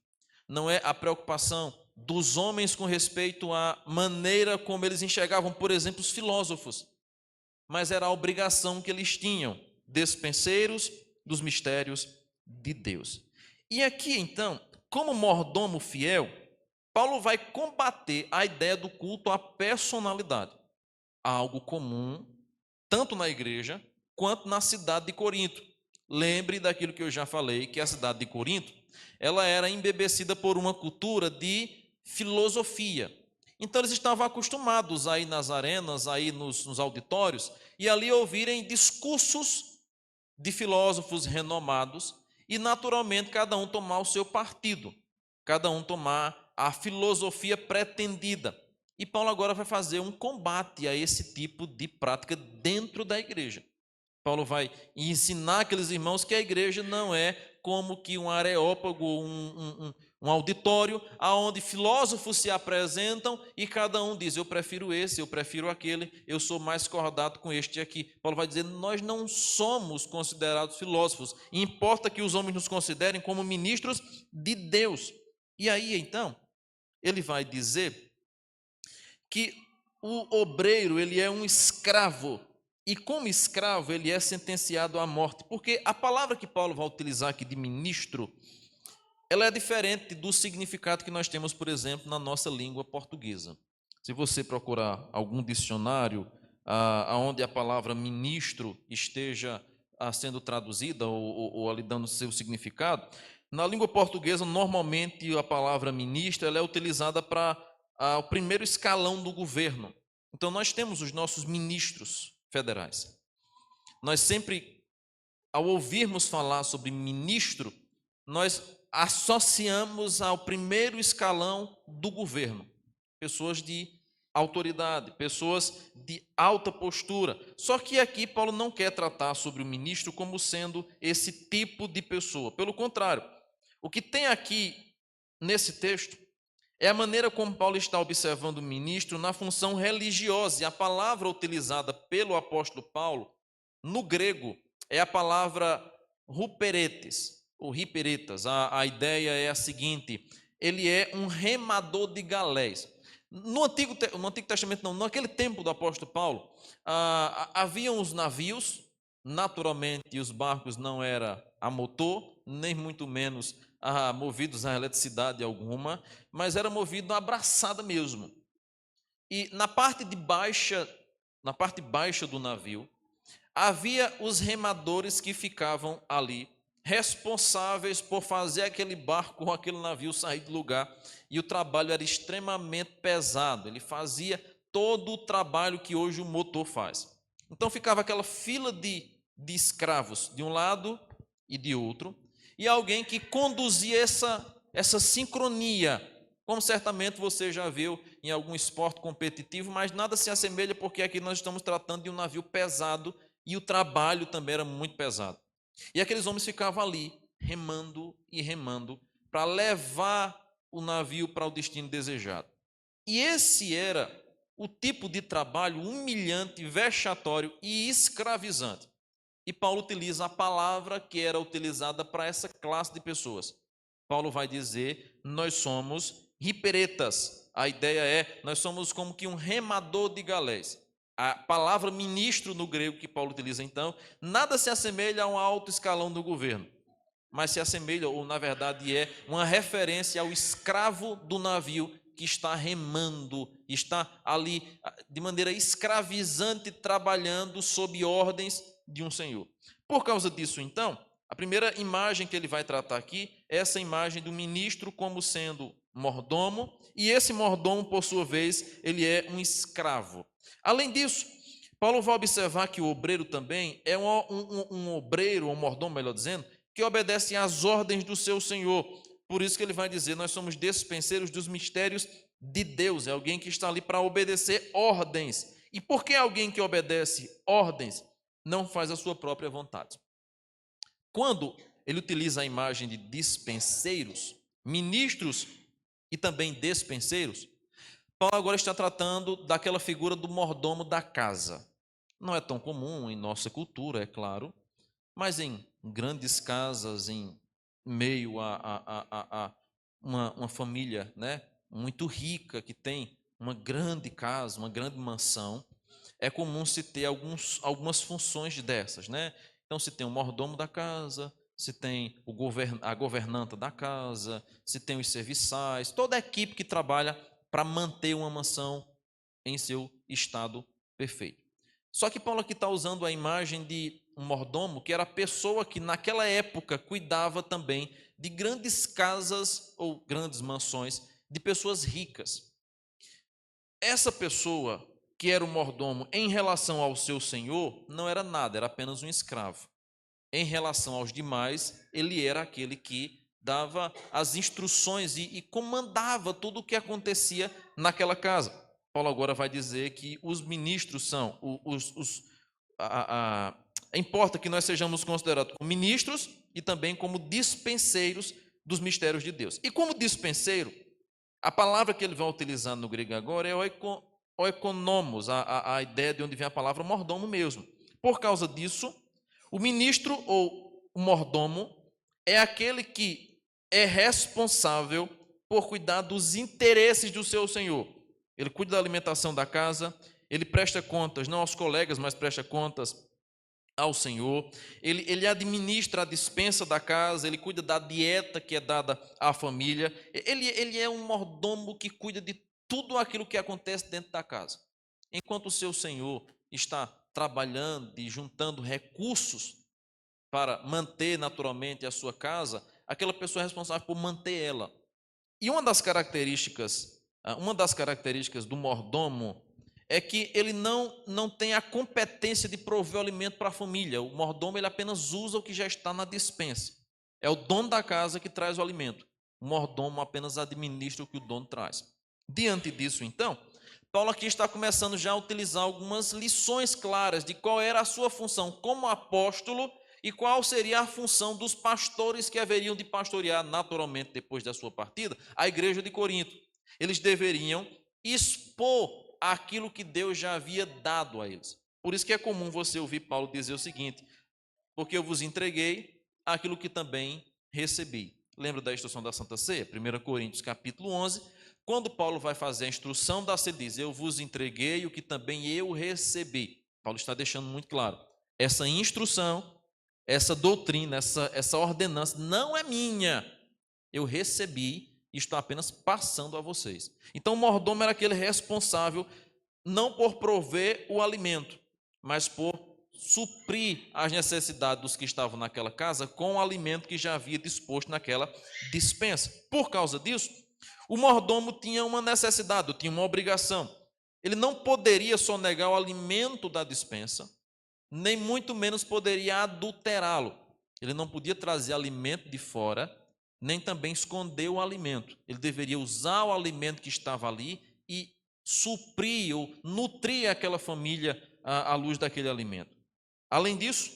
Não é a preocupação dos homens com respeito à maneira como eles enxergavam, por exemplo, os filósofos, mas era a obrigação que eles tinham, despenseiros dos mistérios de Deus. E aqui, então, como mordomo fiel, Paulo vai combater a ideia do culto à personalidade, algo comum tanto na igreja quanto na cidade de Corinto. Lembre daquilo que eu já falei, que a cidade de Corinto, ela era embebecida por uma cultura de filosofia. Então eles estavam acostumados a ir nas arenas, a ir nos auditórios, e ali ouvirem discursos de filósofos renomados, e naturalmente cada um tomar o seu partido, cada um tomar a filosofia pretendida. E Paulo agora vai fazer um combate a esse tipo de prática dentro da igreja. Paulo vai ensinar aqueles irmãos que a igreja não é como que um areópago, um auditório, onde filósofos se apresentam e cada um diz: eu prefiro esse, eu prefiro aquele, eu sou mais cordato com este aqui. Paulo vai dizer: nós não somos considerados filósofos, importa que os homens nos considerem como ministros de Deus. E aí, então, ele vai dizer que o obreiro, ele é um escravo, e como escravo ele é sentenciado à morte, porque a palavra que Paulo vai utilizar aqui de ministro, ela é diferente do significado que nós temos, por exemplo, na nossa língua portuguesa. Se você procurar algum dicionário onde a palavra ministro esteja sendo traduzida ou ali dando seu significado, na língua portuguesa, normalmente a palavra ministro ela é utilizada para o primeiro escalão do governo. Então nós temos os nossos ministros federais. Nós sempre, ao ouvirmos falar sobre ministro, nós associamos ao primeiro escalão do governo, pessoas de autoridade, pessoas de alta postura. Só que aqui Paulo não quer tratar sobre o ministro como sendo esse tipo de pessoa. Pelo contrário, o que tem aqui nesse texto é a maneira como Paulo está observando o ministro na função religiosa. E a palavra utilizada pelo apóstolo Paulo, no grego, é a palavra ruperetes, ou riperetas. A ideia é a seguinte: ele é um remador de galés. No Antigo Testamento, não, naquele tempo do apóstolo Paulo, haviam os navios, naturalmente os barcos não eram a motor, nem muito menos movidos a eletricidade alguma, mas era movido a braçada mesmo. E na parte baixa do navio, havia os remadores que ficavam ali, responsáveis por fazer aquele barco ou aquele navio sair do lugar, e o trabalho era extremamente pesado, ele fazia todo o trabalho que hoje o motor faz. Então ficava aquela fila de escravos de um lado e de outro, e alguém que conduzia essa sincronia como certamente você já viu em algum esporte competitivo, mas nada se assemelha porque aqui nós estamos tratando de um navio pesado e o trabalho também era muito pesado. E aqueles homens ficavam ali, remando e remando, para levar o navio para o destino desejado. E esse era o tipo de trabalho humilhante, vexatório e escravizante. E Paulo utiliza a palavra que era utilizada para essa classe de pessoas. Paulo vai dizer, nós somos hiperetas. A ideia é, nós somos como que um remador de galés. A palavra ministro no grego que Paulo utiliza então, nada se assemelha a um alto escalão do governo, mas se assemelha, ou na verdade é, uma referência ao escravo do navio que está remando, está ali de maneira escravizante trabalhando sob ordens de um senhor. Por causa disso então, a primeira imagem que ele vai tratar aqui é essa imagem do ministro como sendo mordomo, e esse mordomo, por sua vez, ele é um escravo. Além disso, Paulo vai observar que o obreiro também é um obreiro, um mordomo, melhor dizendo, que obedece às ordens do seu senhor. Por isso que ele vai dizer, nós somos dispenseiros dos mistérios de Deus, é alguém que está ali para obedecer ordens. E por que alguém que obedece ordens não faz a sua própria vontade? Quando ele utiliza a imagem de dispenseiros, ministros e também despenseiros, Paulo agora está tratando daquela figura do mordomo da casa. Não é tão comum em nossa cultura, é claro, mas em grandes casas, em meio a uma família, né, muito rica, que tem uma grande casa, uma grande mansão, é comum se ter algumas funções dessas, né? Então se tem o mordomo da casa, se tem a governanta da casa, se tem os serviçais, toda a equipe que trabalha para manter uma mansão em seu estado perfeito. Só que Paulo aqui está usando a imagem de um mordomo, que era a pessoa que naquela época cuidava também de grandes casas ou grandes mansões de pessoas ricas. Essa pessoa que era o mordomo em relação ao seu senhor não era nada, era apenas um escravo. Em relação aos demais, ele era aquele que dava as instruções e comandava tudo o que acontecia naquela casa. Paulo agora vai dizer que os ministros são importa que nós sejamos considerados como ministros e também como dispenseiros dos mistérios de Deus. E como dispenseiro, a palavra que ele vai utilizar no grego agora é oikonomos, a ideia de onde vem a palavra mordomo mesmo. Por causa disso, o ministro ou o mordomo é aquele que é responsável por cuidar dos interesses do seu senhor. Ele cuida da alimentação da casa, ele presta contas, não aos colegas, mas presta contas ao Senhor. Ele administra a despensa da casa, ele cuida da dieta que é dada à família. Ele é um mordomo que cuida de tudo aquilo que acontece dentro da casa. Enquanto o seu senhor está trabalhando e juntando recursos para manter naturalmente a sua casa, aquela pessoa é responsável por manter ela. E uma das características do mordomo é que ele não tem a competência de prover o alimento para a família. O mordomo ele apenas usa o que já está na despensa. É o dono da casa que traz o alimento. O mordomo apenas administra o que o dono traz. Diante disso, então, Paulo aqui está começando já a utilizar algumas lições claras de qual era a sua função como apóstolo e qual seria a função dos pastores que haveriam de pastorear naturalmente depois da sua partida a igreja de Corinto. Eles deveriam expor aquilo que Deus já havia dado a eles. Por isso que é comum você ouvir Paulo dizer o seguinte: porque eu vos entreguei aquilo que também recebi. Lembra da instrução da Santa Ceia? 1 Coríntios capítulo 11, quando Paulo vai fazer a instrução da ceia, diz: eu vos entreguei o que também eu recebi. Paulo está deixando muito claro, essa instrução, essa doutrina, essa ordenança não é minha, eu recebi e estou apenas passando a vocês. Então o mordomo era aquele responsável não por prover o alimento, mas por suprir as necessidades dos que estavam naquela casa com o alimento que já havia disposto naquela despensa. Por causa disso, o mordomo tinha uma necessidade, tinha uma obrigação. Ele não poderia sonegar o alimento da despensa, nem muito menos poderia adulterá-lo. Ele não podia trazer alimento de fora, nem também esconder o alimento. Ele deveria usar o alimento que estava ali e suprir ou nutrir aquela família à luz daquele alimento. Além disso,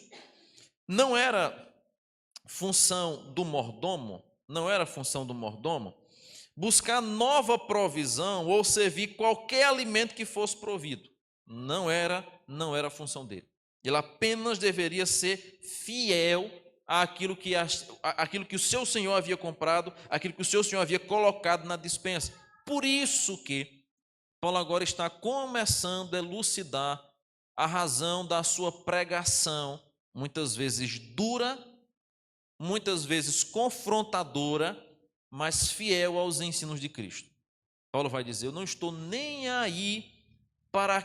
não era função do mordomo, buscar nova provisão ou servir qualquer alimento que fosse provido. Não era a função dele. Ele apenas deveria ser fiel àquilo que o seu Senhor havia comprado, aquilo que o seu Senhor havia colocado na despensa. Por isso que Paulo agora está começando a elucidar a razão da sua pregação, muitas vezes dura, muitas vezes confrontadora, mas fiel aos ensinos de Cristo. Paulo vai dizer: eu não estou nem aí para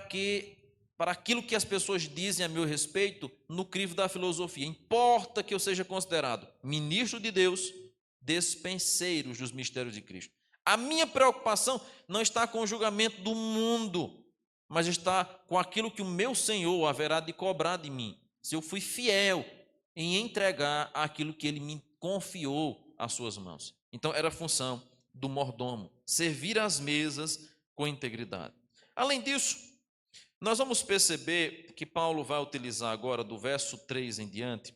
aquilo que as pessoas dizem a meu respeito no crivo da filosofia. Importa que eu seja considerado ministro de Deus, despenseiro dos mistérios de Cristo. A minha preocupação não está com o julgamento do mundo, mas está com aquilo que o meu Senhor haverá de cobrar de mim, se eu fui fiel em entregar aquilo que ele me confiou às suas mãos. Então era a função do mordomo, servir às mesas com integridade. Além disso, nós vamos perceber que Paulo vai utilizar agora, do verso 3 em diante,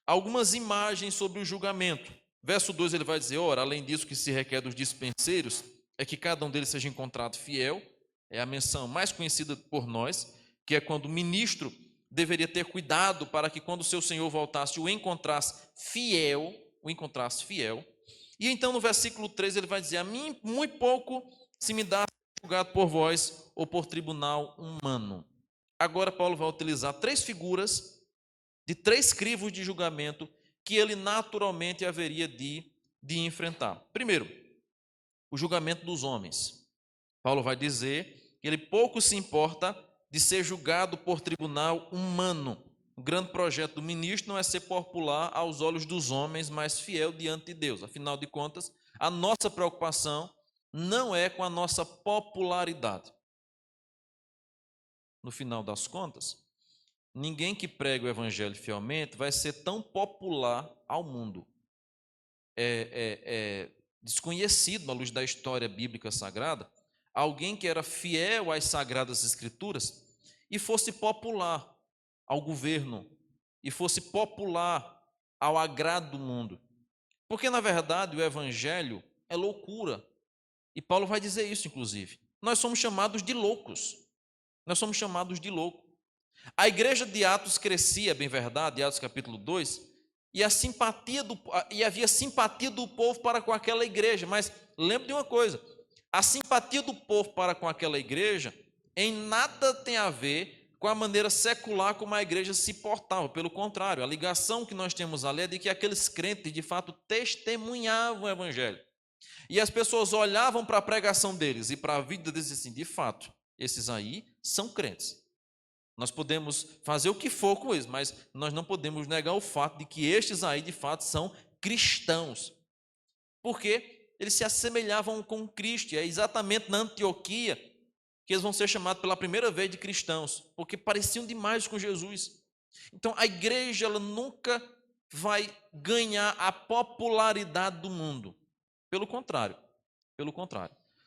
algumas imagens sobre o julgamento. Verso 2 ele vai dizer: ora, além disso que se requer dos dispenseiros, é que cada um deles seja encontrado fiel. É a menção mais conhecida por nós, que é quando o ministro deveria ter cuidado para que quando o seu senhor voltasse o encontrasse fiel. E então no versículo 3 ele vai dizer: a mim muito pouco se me dá julgado por vós ou por tribunal humano. Agora Paulo vai utilizar 3 figuras de 3 crivos de julgamento que ele naturalmente haveria de enfrentar. Primeiro, o julgamento dos homens. Paulo vai dizer que ele pouco se importa de ser julgado por tribunal humano. O grande projeto do ministro não é ser popular aos olhos dos homens, mas fiel diante de Deus. Afinal de contas, a nossa preocupação não é com a nossa popularidade. No final das contas, ninguém que prega o evangelho fielmente vai ser tão popular ao mundo. É desconhecido, à luz da história bíblica sagrada, alguém que era fiel às sagradas escrituras e fosse popular ao governo, e fosse popular ao agrado do mundo. Porque, na verdade, o evangelho é loucura. E Paulo vai dizer isso, inclusive. Nós somos chamados de loucos. A igreja de Atos crescia, bem verdade, Atos capítulo 2, e havia simpatia do povo para com aquela igreja. Mas lembre de uma coisa: a simpatia do povo para com aquela igreja em nada tem a ver com a maneira secular como a igreja se portava. Pelo contrário, a ligação que nós temos ali é de que aqueles crentes de fato testemunhavam o evangelho. E as pessoas olhavam para a pregação deles e para a vida deles assim: de fato, esses aí são crentes. Nós podemos fazer o que for com eles, mas nós não podemos negar o fato de que estes aí de fato são cristãos. Porque eles se assemelhavam com Cristo. E é exatamente na Antioquia que eles vão ser chamados pela primeira vez de cristãos, porque pareciam demais com Jesus. Então a igreja ela nunca vai ganhar a popularidade do mundo. Pelo contrário.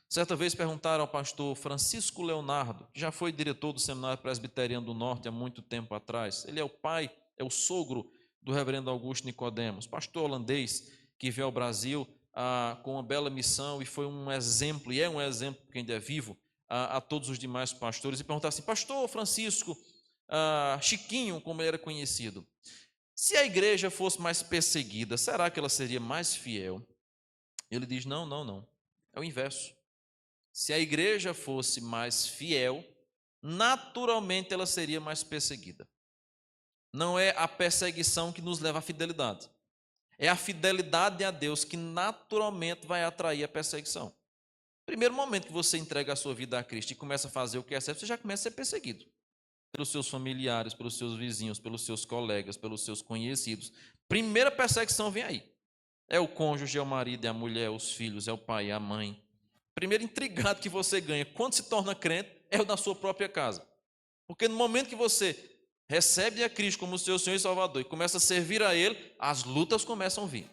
Certa vez perguntaram ao pastor Francisco Leonardo, que já foi diretor do Seminário Presbiteriano do Norte há muito tempo atrás. Ele é o pai, é o sogro do reverendo Augusto Nicodemos, pastor holandês que veio ao Brasil com uma bela missão e foi um exemplo, e é um exemplo porque ainda é vivo, a todos os demais pastores. E perguntaram assim: pastor Francisco, Chiquinho, como ele era conhecido, se a igreja fosse mais perseguida, será que ela seria mais fiel? Ele diz: não, é o inverso. Se a igreja fosse mais fiel, naturalmente ela seria mais perseguida. Não é a perseguição que nos leva à fidelidade. É a fidelidade a Deus que naturalmente vai atrair a perseguição. Primeiro momento que você entrega a sua vida a Cristo e começa a fazer o que é certo, você já começa a ser perseguido. Pelos seus familiares, pelos seus vizinhos, pelos seus colegas, pelos seus conhecidos. Primeira perseguição vem aí. É o cônjuge, é o marido, é a mulher, é os filhos, é o pai, é a mãe. Primeiro intrigado que você ganha quando se torna crente é o da sua própria casa. Porque no momento que você recebe a Cristo como seu Senhor e Salvador e começa a servir a Ele, as lutas começam a vir.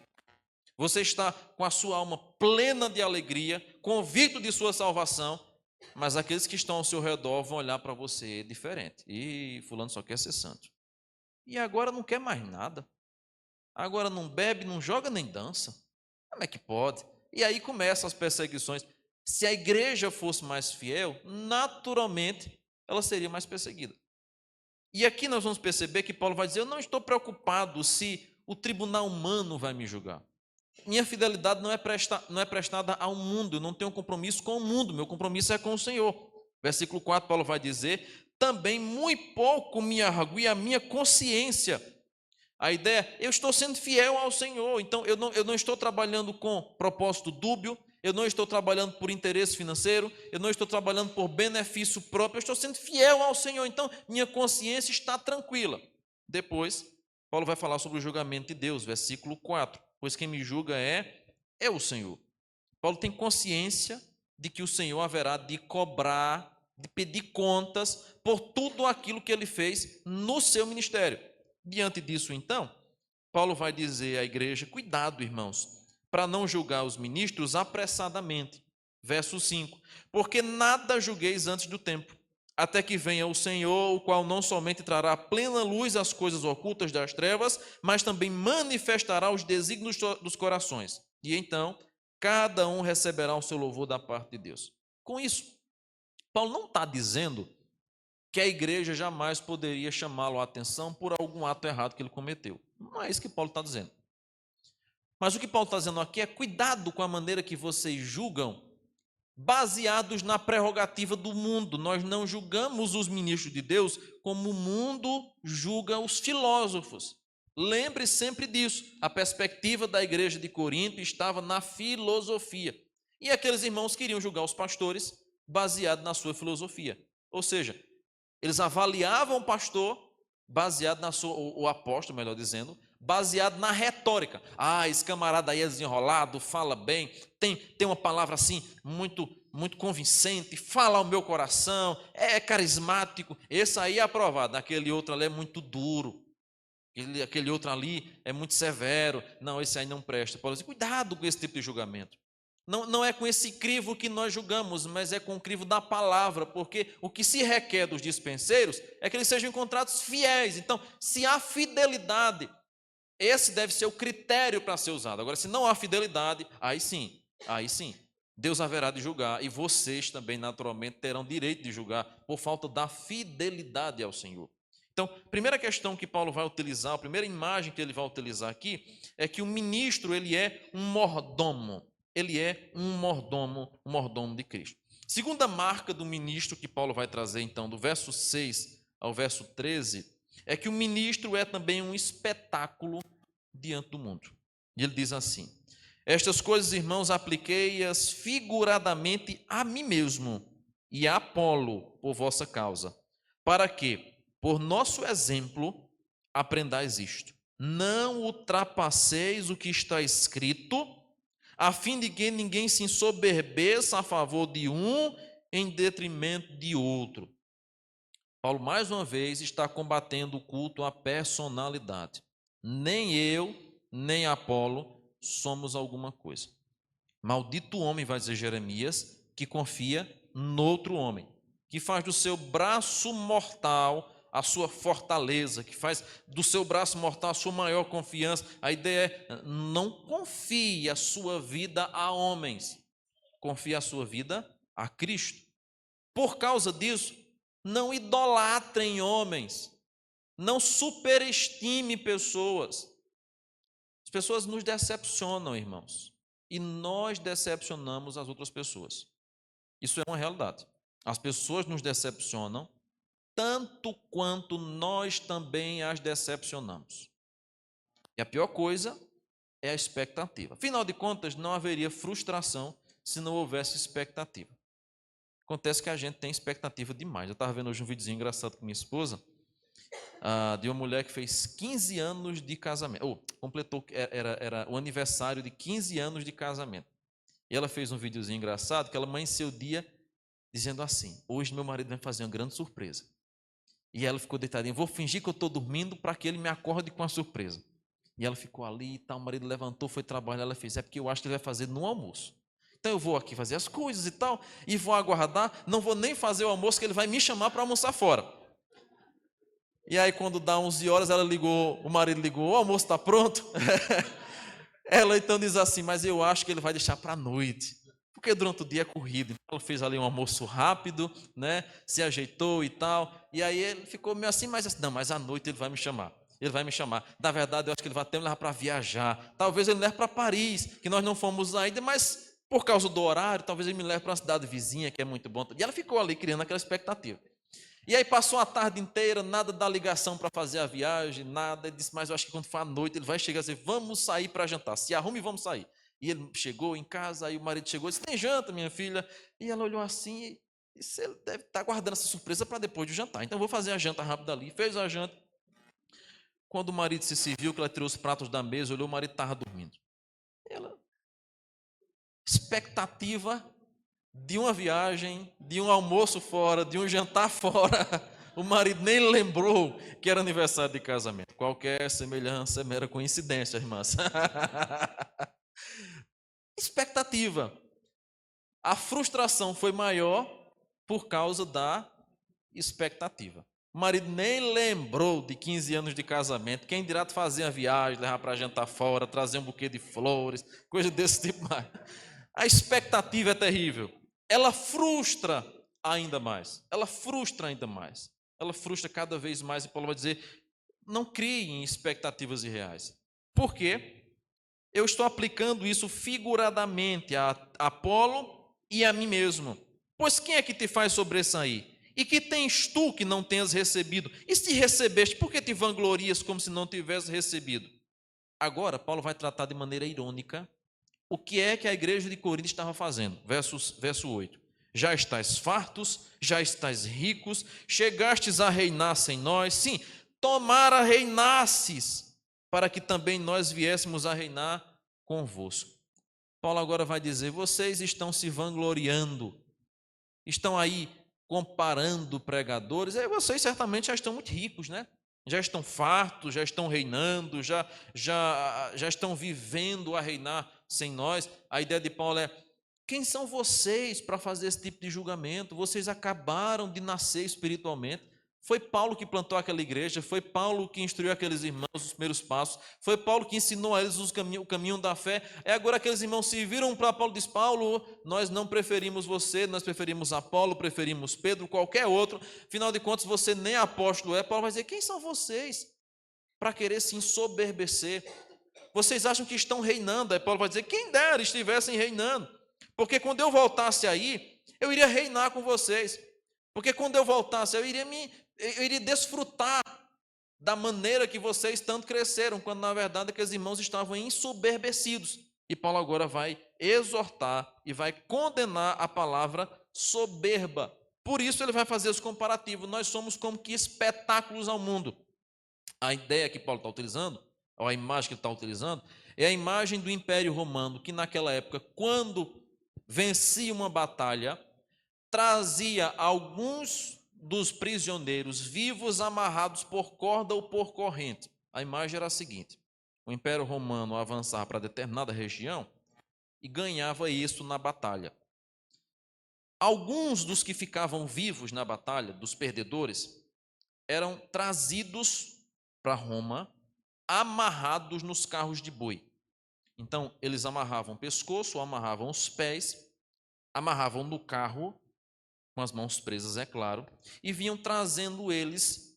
Você está com a sua alma plena de alegria, convicto de sua salvação, mas aqueles que estão ao seu redor vão olhar para você diferente. E fulano só quer ser santo. E agora não quer mais nada. Agora não bebe, não joga nem dança. Como é que pode? E aí começam as perseguições. Se a igreja fosse mais fiel, naturalmente ela seria mais perseguida. E aqui nós vamos perceber que Paulo vai dizer: eu não estou preocupado se o tribunal humano vai me julgar. Minha fidelidade não é prestada ao mundo, eu não tenho compromisso com o mundo, meu compromisso é com o Senhor. Versículo 4, Paulo vai dizer: também muito pouco me argui a minha consciência. A ideia é: eu estou sendo fiel ao Senhor, então eu não estou trabalhando com propósito dúbio, eu não estou trabalhando por interesse financeiro, eu não estou trabalhando por benefício próprio, eu estou sendo fiel ao Senhor, então minha consciência está tranquila. Depois, Paulo vai falar sobre o julgamento de Deus, versículo 4, pois quem me julga é o Senhor. Paulo tem consciência de que o Senhor haverá de cobrar, de pedir contas por tudo aquilo que ele fez no seu ministério. Diante disso, então, Paulo vai dizer à igreja: cuidado, irmãos, para não julgar os ministros apressadamente. Verso 5, porque nada julgueis antes do tempo, até que venha o Senhor, o qual não somente trará à plena luz as coisas ocultas das trevas, mas também manifestará os desígnios dos corações. E então, cada um receberá o seu louvor da parte de Deus. Com isso, Paulo não está dizendo que a igreja jamais poderia chamá-lo a atenção por algum ato errado que ele cometeu. Não é isso que Paulo está dizendo. Mas o que Paulo está dizendo aqui é: cuidado com a maneira que vocês julgam, baseados na prerrogativa do mundo. Nós não julgamos os ministros de Deus como o mundo julga os filósofos. Lembre sempre disso. A perspectiva da igreja de Corinto estava na filosofia. E aqueles irmãos queriam julgar os pastores baseado na sua filosofia. Ou seja, eles avaliavam o pastor baseado na sua, o apóstolo, melhor dizendo, baseado na retórica. Esse camarada aí é desenrolado, fala bem, tem uma palavra assim muito convincente, fala ao meu coração, é carismático, esse aí é aprovado, aquele outro ali é muito duro, aquele outro ali é muito severo, não, esse aí não presta. Paulo diz: cuidado com esse tipo de julgamento. Não é com esse crivo que nós julgamos, mas é com o crivo da palavra, porque o que se requer dos dispenseiros é que eles sejam encontrados fiéis. Então, se há fidelidade, esse deve ser o critério para ser usado. Agora, se não há fidelidade, aí sim, Deus haverá de julgar, e vocês também naturalmente terão direito de julgar por falta da fidelidade ao Senhor. Então, a primeira questão que Paulo vai utilizar, a primeira imagem que ele vai utilizar aqui, é que o ministro, ele é um mordomo. Ele é um mordomo de Cristo. Segunda marca do ministro que Paulo vai trazer, então, do verso 6 ao verso 13, é que o ministro é também um espetáculo diante do mundo. E ele diz assim: estas coisas, irmãos, apliquei-as figuradamente a mim mesmo e a Apolo por vossa causa, para que, por nosso exemplo, aprendais isto: não ultrapasseis o que está escrito, a fim de que ninguém se ensoberbeça a favor de um em detrimento de outro. Paulo, mais uma vez, está combatendo o culto à personalidade. Nem eu, nem Apolo somos alguma coisa. Maldito homem, vai dizer Jeremias, que confia noutro homem, que faz do seu braço mortal a sua fortaleza, que faz do seu braço mortal a sua maior confiança. A ideia é: não confie a sua vida a homens, confie a sua vida a Cristo. Por causa disso, não idolatrem homens, não superestime pessoas. As pessoas nos decepcionam, irmãos, e nós decepcionamos as outras pessoas. Isso é uma realidade. As pessoas nos decepcionam tanto quanto nós também as decepcionamos. E a pior coisa é a expectativa. Afinal de contas, não haveria frustração se não houvesse expectativa. Acontece que a gente tem expectativa demais. Eu estava vendo hoje um videozinho engraçado com minha esposa, de uma mulher que fez 15 anos de casamento. Completou, era o aniversário de 15 anos de casamento. E ela fez um videozinho engraçado que ela amanheceu o dia dizendo assim: hoje meu marido vai fazer uma grande surpresa. E ela ficou deitadinha: vou fingir que eu estou dormindo para que ele me acorde com a surpresa. E ela ficou ali e tal, o marido levantou, foi trabalhar, ela fez, é porque eu acho que ele vai fazer no almoço. Então eu vou aqui fazer as coisas e tal, e vou aguardar, não vou nem fazer o almoço, que ele vai me chamar para almoçar fora. E aí quando dá 11 horas, ela ligou, o marido ligou, o almoço está pronto? Ela então diz assim, mas eu acho que ele vai deixar para a noite, porque durante o dia é corrido. Então ela fez ali um almoço rápido, né? Se ajeitou e tal, e aí ele ficou meio assim, mas assim, não, mas à noite ele vai me chamar. Ele vai me chamar. Na verdade, eu acho que ele vai até me levar para viajar. Talvez ele me leve para Paris, que nós não fomos ainda, mas por causa do horário, talvez ele me leve para uma cidade vizinha, que é muito bom. E ela ficou ali criando aquela expectativa. E aí passou a tarde inteira, nada da ligação para fazer a viagem, nada. Ele disse, mas eu acho que quando for à noite, ele vai chegar e dizer, vamos sair para jantar. Se arrume e vamos sair. E ele chegou em casa, aí o marido chegou e disse, tem janta, minha filha? E ela olhou assim e disse, ele deve estar guardando essa surpresa para depois do jantar. Então eu vou fazer a janta rápida ali. Fez a janta. Quando o marido se serviu, que ela tirou os pratos da mesa, olhou, o marido estava dormindo. Ela, expectativa de uma viagem, de um almoço fora, de um jantar fora. O marido nem lembrou que era aniversário de casamento. Qualquer semelhança é mera coincidência, irmãs. Expectativa. A frustração foi maior por causa da expectativa. O marido nem lembrou de 15 anos de casamento. Quem dirá de fazer a viagem, levar para jantar fora, trazer um buquê de flores, coisa desse tipo mais. A expectativa é terrível. Ela frustra ainda mais. Ela frustra ainda mais. Ela frustra cada vez mais. E Paulo vai dizer, não criem expectativas irreais. Por quê? Eu estou aplicando isso figuradamente a Apolo e a mim mesmo. Pois quem é que te faz sobressair? E que tens tu que não tenhas recebido? E se recebeste, por que te vanglorias como se não tivesse recebido? Agora, Paulo vai tratar de maneira irônica o que é que a igreja de Corinto estava fazendo. Verso 8. Já estáis fartos, já estáis ricos, chegastes a reinar sem nós. Sim, tomara reinasses, para que também nós viéssemos a reinar convosco. Paulo agora vai dizer, vocês estão se vangloriando, estão aí comparando pregadores, aí vocês certamente já estão muito ricos, né? Já estão fartos, já estão reinando, já estão vivendo a reinar sem nós. A ideia de Paulo é, quem são vocês para fazer esse tipo de julgamento? Vocês acabaram de nascer espiritualmente. Foi Paulo que plantou aquela igreja, foi Paulo que instruiu aqueles irmãos os primeiros passos, foi Paulo que ensinou a eles o caminho da fé. É agora aqueles irmãos se viram para Paulo e diz, Paulo, nós não preferimos você, nós preferimos Apolo, preferimos Pedro, qualquer outro, afinal de contas você nem apóstolo é. Paulo vai dizer, quem são vocês para querer se ensoberbecer? Vocês acham que estão reinando? Aí Paulo vai dizer, quem dera estivessem reinando, porque quando eu voltasse aí, eu iria reinar com vocês, porque quando eu voltasse, eu iria desfrutar da maneira que vocês tanto cresceram, quando na verdade aqueles irmãos estavam ensoberbecidos. E Paulo agora vai exortar e vai condenar a palavra soberba. Por isso ele vai fazer os comparativos. Nós somos como que espetáculos ao mundo. A ideia que Paulo está utilizando, ou a imagem que ele está utilizando, é a imagem do Império Romano, que naquela época, quando vencia uma batalha, trazia alguns dos prisioneiros vivos amarrados por corda ou por corrente. A imagem era a seguinte, o Império Romano avançava para determinada região e ganhava isso na batalha. Alguns dos que ficavam vivos na batalha, dos perdedores, eram trazidos para Roma, amarrados nos carros de boi. Então, eles amarravam o pescoço, amarravam os pés, amarravam no carro, com as mãos presas, é claro, e vinham trazendo eles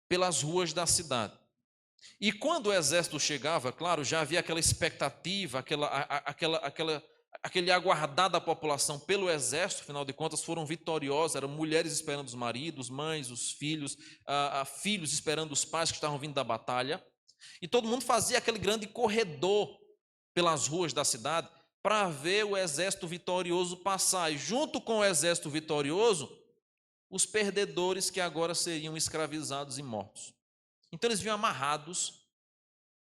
pelas ruas da cidade. E quando o exército chegava, claro, já havia aquela expectativa, aquele aguardar da população pelo exército, afinal de contas foram vitoriosos, eram mulheres esperando os maridos, mães, os filhos, filhos esperando os pais que estavam vindo da batalha, e todo mundo fazia aquele grande corredor pelas ruas da cidade, para ver o exército vitorioso passar. E junto com o exército vitorioso, os perdedores que agora seriam escravizados e mortos. Então eles vinham amarrados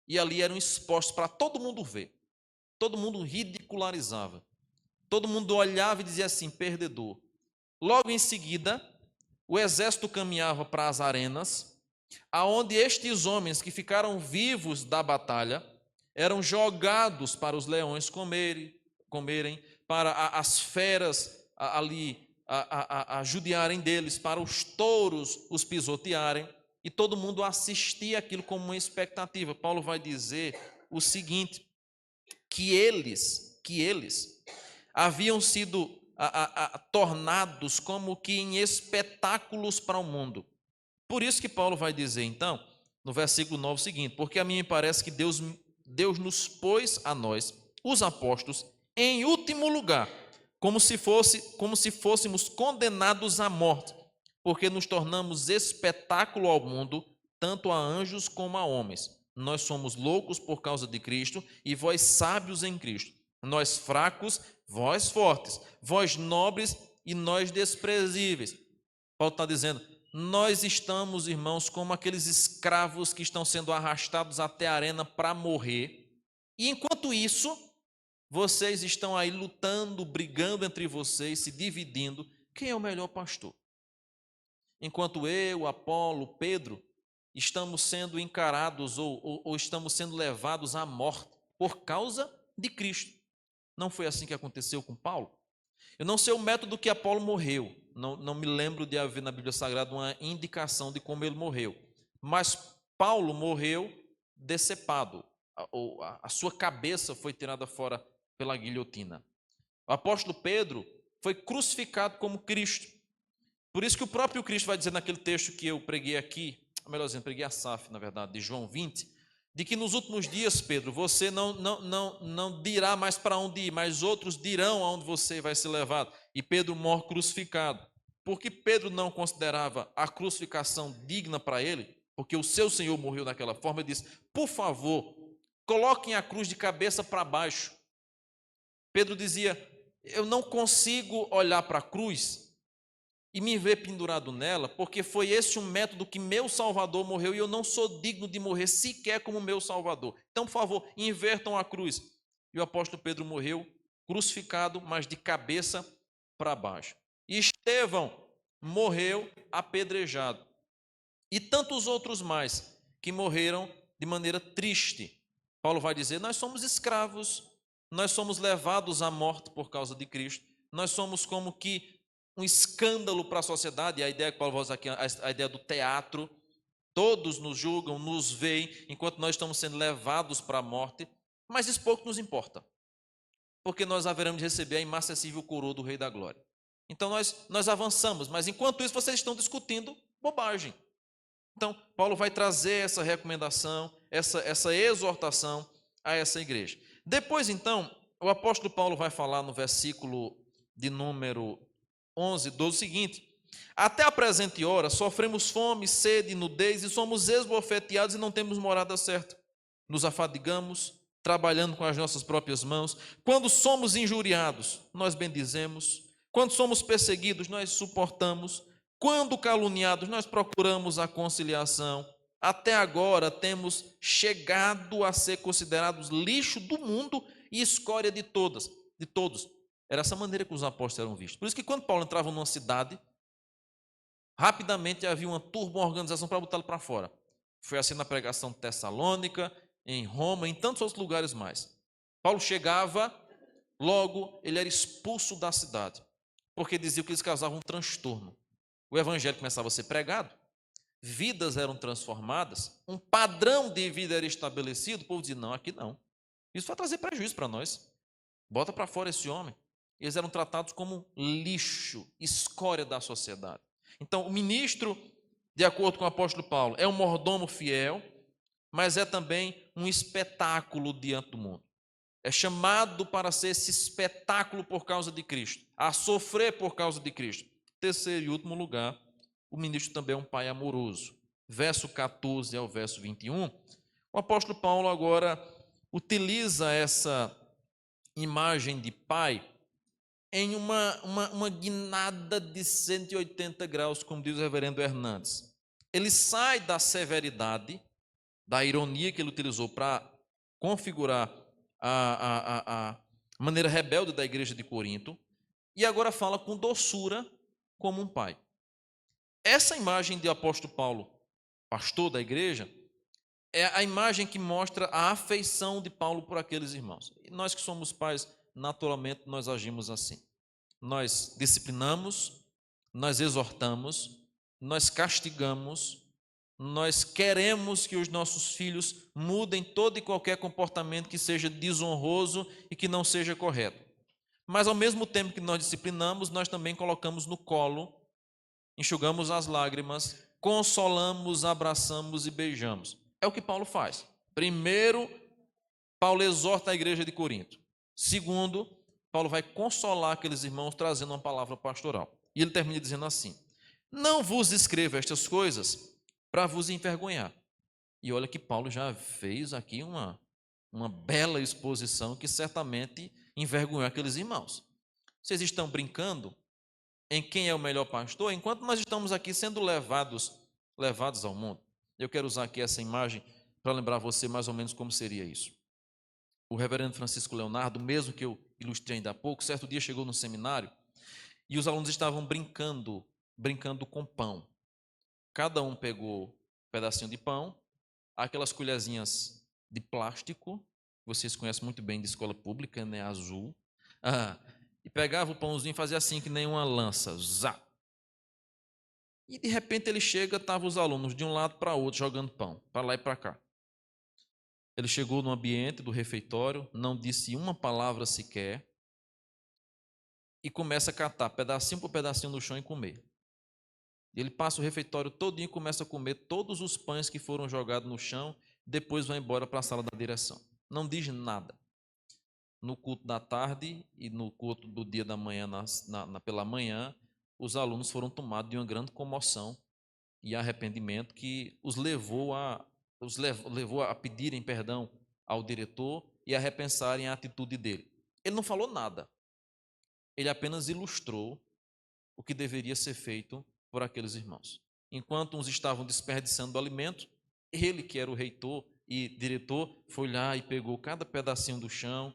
e ali eram expostos para todo mundo ver. Todo mundo ridicularizava. Todo mundo olhava e dizia assim, perdedor. Logo em seguida, o exército caminhava para as arenas aonde estes homens que ficaram vivos da batalha eram jogados para os leões comerem, para as feras ali a judiarem deles, para os touros os pisotearem, e todo mundo assistia aquilo como uma expectativa. Paulo vai dizer o seguinte, que eles haviam sido tornados como que em espetáculos para o mundo. Por isso que Paulo vai dizer, então, no versículo 9 o seguinte, porque a mim me parece que Deus nos pôs a nós, os apóstolos, em último lugar, como se fôssemos condenados à morte, porque nos tornamos espetáculo ao mundo, tanto a anjos como a homens. Nós somos loucos por causa de Cristo, e vós sábios em Cristo. Nós fracos, vós fortes. Vós nobres e nós desprezíveis. Paulo está dizendo, nós estamos, irmãos, como aqueles escravos que estão sendo arrastados até a arena para morrer. E enquanto isso, vocês estão aí lutando, brigando entre vocês, se dividindo. Quem é o melhor pastor? Enquanto eu, Apolo, Pedro, estamos sendo encarados ou estamos sendo levados à morte por causa de Cristo. Não foi assim que aconteceu com Paulo? Eu não sei o método que Apolo morreu, não me lembro de haver na Bíblia Sagrada uma indicação de como ele morreu, mas Paulo morreu decepado, a sua cabeça foi tirada fora pela guilhotina. O apóstolo Pedro foi crucificado como Cristo. Por isso que o próprio Cristo vai dizer naquele texto que eu preguei aqui, melhor dizendo, preguei a Saf, na verdade, de João 20, de que nos últimos dias, Pedro, você não dirá mais para onde ir, mas outros dirão aonde você vai ser levado. E Pedro morre crucificado. Porque Pedro não considerava a crucificação digna para ele, porque o seu Senhor morreu daquela forma, ele disse, por favor, coloquem a cruz de cabeça para baixo. Pedro dizia, eu não consigo olhar para a cruz e me ver pendurado nela, porque foi esse um método que meu Salvador morreu e eu não sou digno de morrer sequer como meu Salvador. Então, por favor, invertam a cruz. E o apóstolo Pedro morreu crucificado, mas de cabeça para baixo. E Estevão morreu apedrejado. E tantos outros mais que morreram de maneira triste. Paulo vai dizer, nós somos escravos, nós somos levados à morte por causa de Cristo, nós somos como que um escândalo para a sociedade, a ideia que Paulo vai usar aqui, a ideia do teatro, todos nos julgam, nos veem, enquanto nós estamos sendo levados para a morte, mas isso pouco nos importa, porque nós haveremos de receber a inacessível coroa do Rei da Glória. Então nós avançamos, mas enquanto isso vocês estão discutindo bobagem. Então Paulo vai trazer essa recomendação, essa exortação a essa igreja. Depois então, o apóstolo Paulo vai falar no versículo de número 11, 12, o seguinte, até a presente hora sofremos fome, sede, nudez e somos esbofeteados e não temos morada certa. Nos afadigamos, trabalhando com as nossas próprias mãos. Quando somos injuriados, nós bendizemos. Quando somos perseguidos, nós suportamos. Quando caluniados, nós procuramos a conciliação. Até agora temos chegado a ser considerados lixo do mundo e escória de todos. Era essa maneira que os apóstolos eram vistos. Por isso que quando Paulo entrava numa cidade, rapidamente havia uma turbo-organização para botá-lo para fora. Foi assim na pregação de Tessalônica, em Roma, em tantos outros lugares mais. Paulo chegava, logo ele era expulso da cidade, porque diziam que eles causavam um transtorno. O evangelho começava a ser pregado, vidas eram transformadas, um padrão de vida era estabelecido, o povo dizia, não, aqui não. Isso vai trazer prejuízo para nós. Bota para fora esse homem. Eles eram tratados como lixo, escória da sociedade. Então, o ministro, de acordo com o apóstolo Paulo, é um mordomo fiel, mas é também um espetáculo diante do mundo. É chamado para ser esse espetáculo por causa de Cristo, a sofrer por causa de Cristo. Terceiro e último lugar, o ministro também é um pai amoroso. Verso 14 ao verso 21, o apóstolo Paulo agora utiliza essa imagem de pai em uma guinada de 180 graus, como diz o reverendo Hernandes. Ele sai da severidade, da ironia que ele utilizou para configurar a maneira rebelde da igreja de Corinto, e agora fala com doçura como um pai. Essa imagem de apóstolo Paulo pastor da igreja, é a imagem que mostra a afeição de Paulo por aqueles irmãos. E nós que somos pais, naturalmente, nós agimos assim. Nós disciplinamos, nós exortamos, nós castigamos, nós queremos que os nossos filhos mudem todo e qualquer comportamento que seja desonroso e que não seja correto. Mas, ao mesmo tempo que nós disciplinamos, nós também colocamos no colo, enxugamos as lágrimas, consolamos, abraçamos e beijamos. É o que Paulo faz. Primeiro, Paulo exorta a igreja de Corinto. Segundo, Paulo vai consolar aqueles irmãos trazendo uma palavra pastoral. E ele termina dizendo assim: não vos escrevo estas coisas para vos envergonhar. E olha que Paulo já fez aqui uma bela exposição que certamente envergonhou aqueles irmãos. Vocês estão brincando em quem é o melhor pastor, enquanto nós estamos aqui sendo levados ao mundo. Eu quero usar aqui essa imagem para lembrar você mais ou menos como seria isso. O reverendo Francisco Leonardo, mesmo que eu ilustrei ainda há pouco, certo dia chegou no seminário e os alunos estavam brincando com pão. Cada um pegou um pedacinho de pão, aquelas colherzinhas de plástico, vocês conhecem muito bem de escola pública, né, azul, e pegava o pãozinho e fazia assim, que nem uma lança, zá. E de repente ele chega, estavam os alunos de um lado para outro, jogando pão, para lá e para cá. Ele chegou no ambiente do refeitório, não disse uma palavra sequer, e começa a catar pedacinho por pedacinho no chão e comer. Ele passa o refeitório todinho e começa a comer todos os pães que foram jogados no chão, depois vai embora para a sala da direção. Não diz nada. No culto da tarde e no culto do dia da manhã, pela manhã, os alunos foram tomados de uma grande comoção e arrependimento que os levou a pedirem perdão ao diretor e a repensarem a atitude dele. Ele não falou nada. Ele apenas ilustrou o que deveria ser feito por aqueles irmãos. Enquanto uns estavam desperdiçando o alimento, ele, que era o reitor e diretor, foi lá e pegou cada pedacinho do chão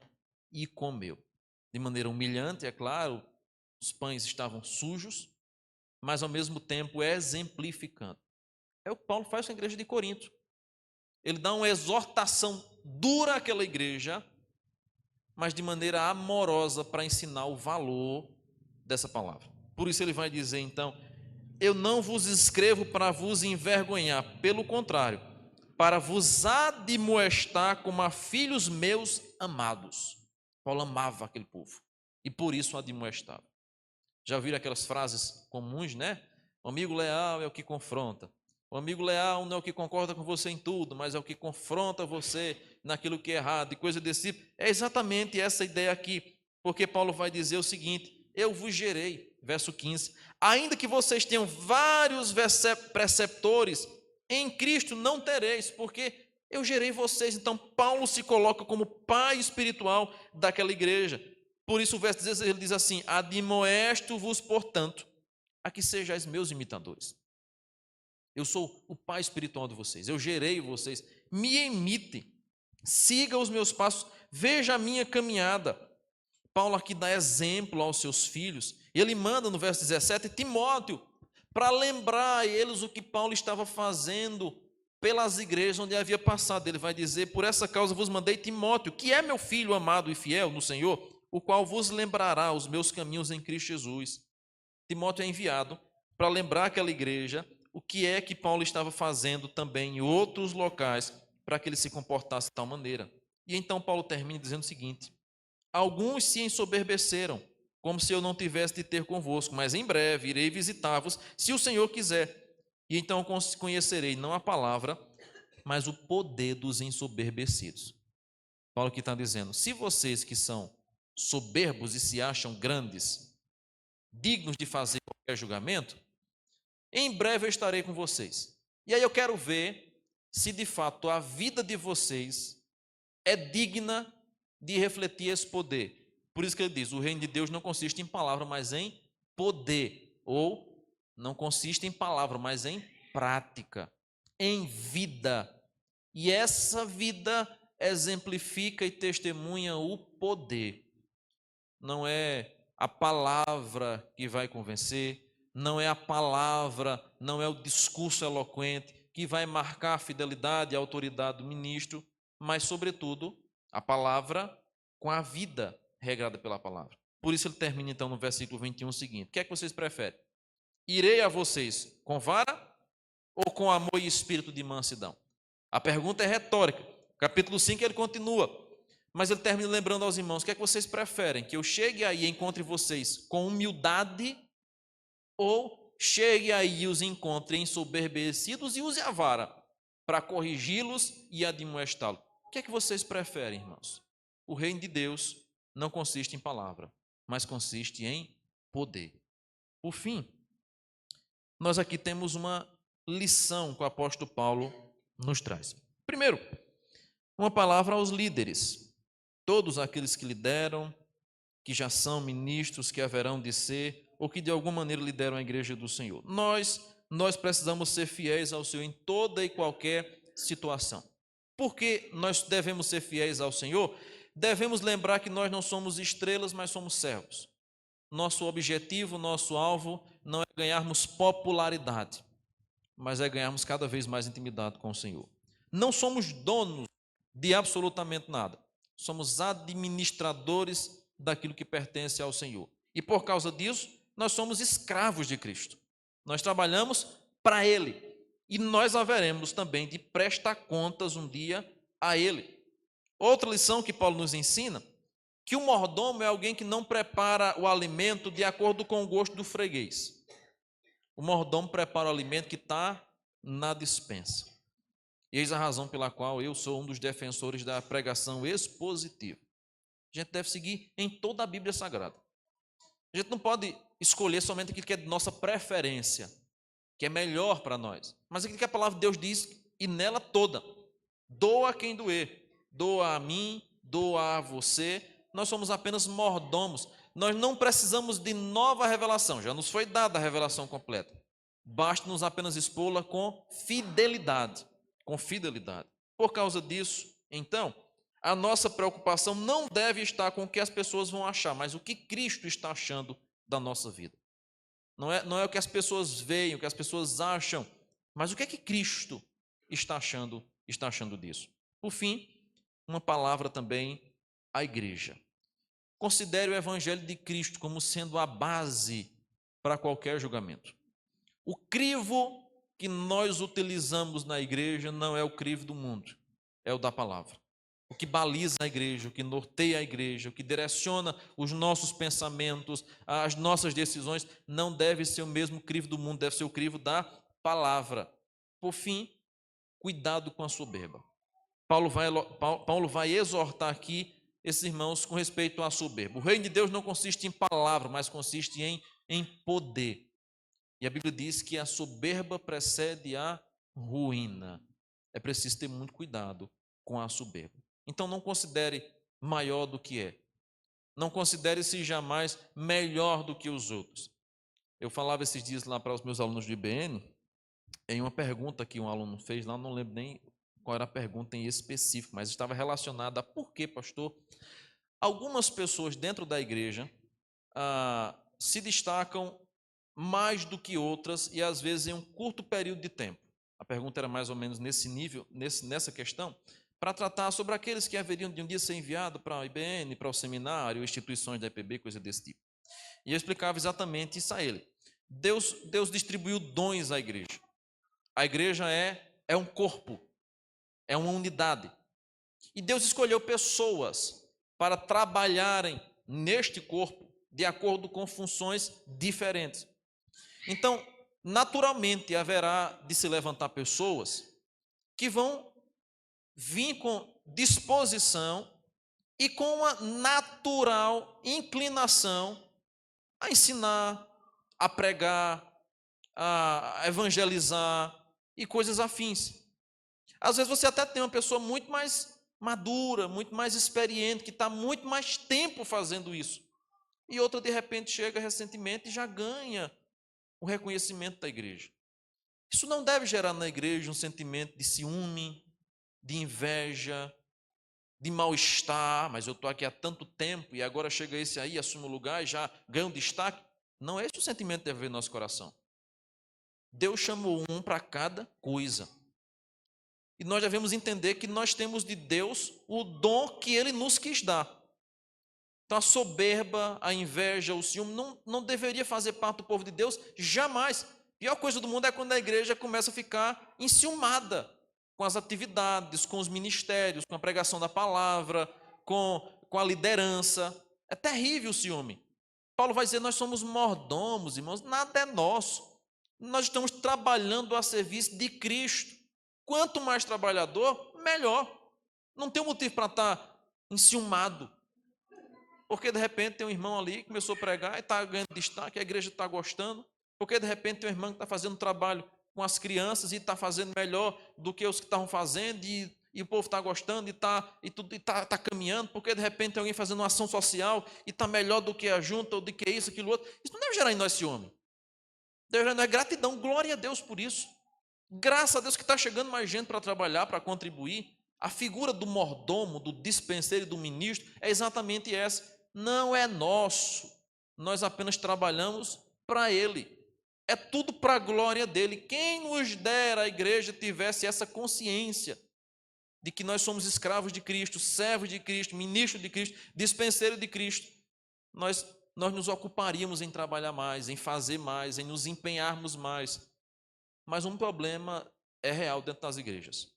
e comeu. De maneira humilhante, é claro, os pães estavam sujos, mas ao mesmo tempo exemplificando. É o que Paulo faz com a igreja de Corinto. Ele dá uma exortação dura àquela igreja, mas de maneira amorosa para ensinar o valor dessa palavra. Por isso ele vai dizer então: eu não vos escrevo para vos envergonhar, pelo contrário, para vos admoestar como a filhos meus amados. Paulo amava aquele povo e por isso o admoestava. Já viram aquelas frases comuns, né? O amigo leal é o que confronta. O amigo leal não é o que concorda com você em tudo, mas é o que confronta você naquilo que é errado, e coisa desse tipo. É exatamente essa ideia aqui, porque Paulo vai dizer o seguinte: eu vos gerei, verso 15, ainda que vocês tenham vários preceptores, em Cristo não tereis, porque eu gerei vocês. Então Paulo se coloca como pai espiritual daquela igreja. Por isso o verso 16 ele diz assim: admoesto-vos, portanto, a que sejais meus imitadores. Eu sou o pai espiritual de vocês, eu gerei vocês, me imitem, siga os meus passos, veja a minha caminhada. Paulo aqui dá exemplo aos seus filhos, ele manda no verso 17 Timóteo, para lembrar a eles o que Paulo estava fazendo pelas igrejas onde havia passado. Ele vai dizer: por essa causa vos mandei Timóteo, que é meu filho amado e fiel no Senhor, o qual vos lembrará os meus caminhos em Cristo Jesus. Timóteo é enviado para lembrar aquela igreja o que é que Paulo estava fazendo também em outros locais para que ele se comportasse de tal maneira. E então Paulo termina dizendo o seguinte: alguns se ensoberbeceram, como se eu não tivesse de ter convosco, mas em breve irei visitar-vos, se o Senhor quiser. E então conhecerei não a palavra, mas o poder dos ensoberbecidos. Paulo aqui está dizendo: se vocês que são soberbos e se acham grandes, dignos de fazer qualquer julgamento, em breve eu estarei com vocês. E aí eu quero ver se de fato a vida de vocês é digna de refletir esse poder. Por isso que ele diz: o reino de Deus não consiste em palavra, mas em poder. Ou não consiste em palavra, mas em prática, em vida. E essa vida exemplifica e testemunha o poder. Não é a palavra que vai convencer, não é a palavra, não é o discurso eloquente que vai marcar a fidelidade e a autoridade do ministro, mas, sobretudo, a palavra com a vida regrada pela palavra. Por isso ele termina, então, no versículo 21 o seguinte: o que é que vocês preferem? Irei a vocês com vara ou com amor e espírito de mansidão? A pergunta é retórica. Capítulo 5 ele continua, mas ele termina lembrando aos irmãos: o que é que vocês preferem? Que eu chegue aí e encontre vocês com humildade, ou chegue aí e os encontre ensoberbecidos e use a vara para corrigi-los e admoestá-los? O que é que vocês preferem, irmãos? O reino de Deus não consiste em palavra, mas consiste em poder. Por fim, nós aqui temos uma lição que o apóstolo Paulo nos traz. Primeiro, uma palavra aos líderes, todos aqueles que lideram, que já são ministros, que haverão de ser, ou que de alguma maneira lideram a igreja do Senhor. Nós precisamos ser fiéis ao Senhor em toda e qualquer situação. Por que nós devemos ser fiéis ao Senhor? Devemos lembrar que nós não somos estrelas, mas somos servos. Nosso objetivo, nosso alvo não é ganharmos popularidade, mas é ganharmos cada vez mais intimidade com o Senhor. Não somos donos de absolutamente nada. Somos administradores daquilo que pertence ao Senhor. E por causa disso, nós somos escravos de Cristo. Nós trabalhamos para Ele. E nós haveremos também de prestar contas um dia a Ele. Outra lição que Paulo nos ensina, que o mordomo é alguém que não prepara o alimento de acordo com o gosto do freguês. O mordomo prepara o alimento que está na despensa. E eis a razão pela qual eu sou um dos defensores da pregação expositiva. A gente deve seguir em toda a Bíblia Sagrada. A gente não pode escolher somente aquilo que é de nossa preferência, que é melhor para nós, mas aquilo que a palavra de Deus diz, e nela toda. Doa a quem doer, doa a mim, doa a você. Nós somos apenas mordomos. Nós não precisamos de nova revelação, já nos foi dada a revelação completa. Basta-nos apenas expô-la com fidelidade. Com fidelidade. Por causa disso, então, a nossa preocupação não deve estar com o que as pessoas vão achar, mas o que Cristo está achando da nossa vida. Não é o que as pessoas veem, o que as pessoas acham, mas o que é que Cristo está achando disso. Por fim, uma palavra também à igreja. Considere o Evangelho de Cristo como sendo a base para qualquer julgamento. O crivo que nós utilizamos na igreja não é o crivo do mundo, é o da palavra. O que baliza a igreja, o que norteia a igreja, o que direciona os nossos pensamentos, as nossas decisões, não deve ser o mesmo crivo do mundo, deve ser o crivo da palavra. Por fim, cuidado com a soberba. Paulo vai exortar aqui esses irmãos com respeito à soberba. O reino de Deus não consiste em palavra, mas consiste em poder. E a Bíblia diz que a soberba precede a ruína. É preciso ter muito cuidado com a soberba. Então não considere maior do que é. Não considere-se jamais melhor do que os outros. Eu falava esses dias lá para os meus alunos de IBN, em uma pergunta que um aluno fez lá, não lembro nem qual era a pergunta em específico, mas estava relacionada a por que, pastor, algumas pessoas dentro da igreja se destacam mais do que outras e às vezes em um curto período de tempo. A pergunta era mais ou menos nesse nível, nessa questão, para tratar sobre aqueles que haveriam de um dia ser enviados para a IBN, para o seminário, instituições da EPB, coisa desse tipo. E eu explicava exatamente isso a ele. Deus distribuiu dons à igreja. A igreja é um corpo, é uma unidade. E Deus escolheu pessoas para trabalharem neste corpo de acordo com funções diferentes. Então, naturalmente, haverá de se levantar pessoas que vão vir com disposição e com uma natural inclinação a ensinar, a pregar, a evangelizar e coisas afins. Às vezes você até tem uma pessoa muito mais madura, muito mais experiente, que está muito mais tempo fazendo isso. E outra, de repente, chega recentemente e já ganha o reconhecimento da igreja. Isso não deve gerar na igreja um sentimento de ciúme, de inveja, de mal-estar, mas eu estou aqui há tanto tempo e agora chega esse aí, assume o lugar e já ganha um destaque. Não é esse o sentimento que deve haver no nosso coração. Deus chamou um para cada coisa. E nós devemos entender que nós temos de Deus o dom que Ele nos quis dar. Então a soberba, a inveja, o ciúme não deveria fazer parte do povo de Deus, jamais. A pior coisa do mundo é quando a igreja começa a ficar enciumada com as atividades, com os ministérios, com a pregação da palavra, com a liderança. É terrível o ciúme. Paulo vai dizer, nós somos mordomos, irmãos, nada é nosso. Nós estamos trabalhando a serviço de Cristo. Quanto mais trabalhador, melhor. Não tem motivo para estar enciumado. Porque de repente tem um irmão ali que começou a pregar e está ganhando destaque, a igreja está gostando. Porque de repente tem um irmão que está fazendo trabalho com as crianças e está fazendo melhor do que os que estavam fazendo e o povo está gostando e está caminhando. Porque de repente tem alguém fazendo uma ação social e está melhor do que a junta ou do que isso, aquilo outro. Isso não deve gerar em nós ciúme. Deve gerar em nós gratidão, glória a Deus por isso. Graças a Deus que está chegando mais gente para trabalhar, para contribuir. A figura do mordomo, do dispenseiro e do ministro é exatamente essa. Não é nosso. Nós apenas trabalhamos para Ele. É tudo para a glória dele. Quem nos dera a igreja tivesse essa consciência de que nós somos escravos de Cristo, servos de Cristo, ministros de Cristo, dispenseiro de Cristo, nós nos ocuparíamos em trabalhar mais, em fazer mais, em nos empenharmos mais. Mas um problema é real dentro das igrejas.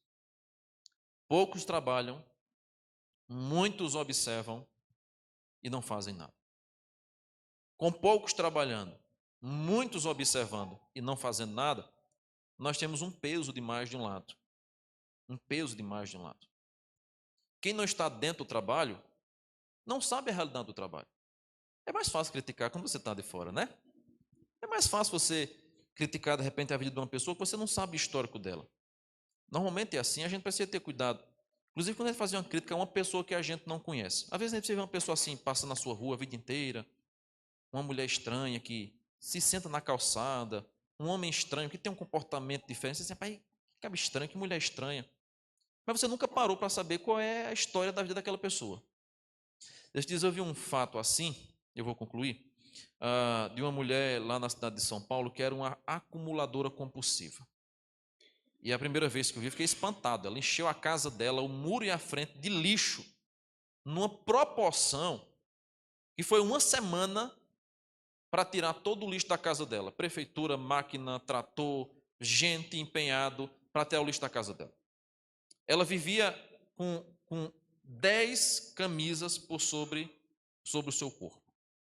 Poucos trabalham, muitos observam e não fazem nada. Com poucos trabalhando, muitos observando e não fazendo nada, nós temos um peso de mais de um lado. Um peso de mais de um lado. Quem não está dentro do trabalho, não sabe a realidade do trabalho. É mais fácil criticar quando você está de fora, né? É mais fácil você criticar, de repente, a vida de uma pessoa que você não sabe o histórico dela. Normalmente é assim, a gente precisa ter cuidado. Inclusive, quando a gente faz uma crítica a uma pessoa que a gente não conhece. Às vezes a gente vê uma pessoa assim, passa na sua rua a vida inteira, uma mulher estranha que se senta na calçada, um homem estranho que tem um comportamento diferente. Você diz, pai, que cara estranho, que mulher estranha. Mas você nunca parou para saber qual é a história da vida daquela pessoa. Esses dias eu vi um fato assim, eu vou concluir, de uma mulher lá na cidade de São Paulo que era uma acumuladora compulsiva. E a primeira vez que eu vi, fiquei espantado. Ela encheu a casa dela, o muro e a frente, de lixo, numa proporção que foi uma semana para tirar todo o lixo da casa dela. Prefeitura, máquina, trator, gente empenhado para tirar o lixo da casa dela. Ela vivia com 10 camisas por sobre o seu corpo.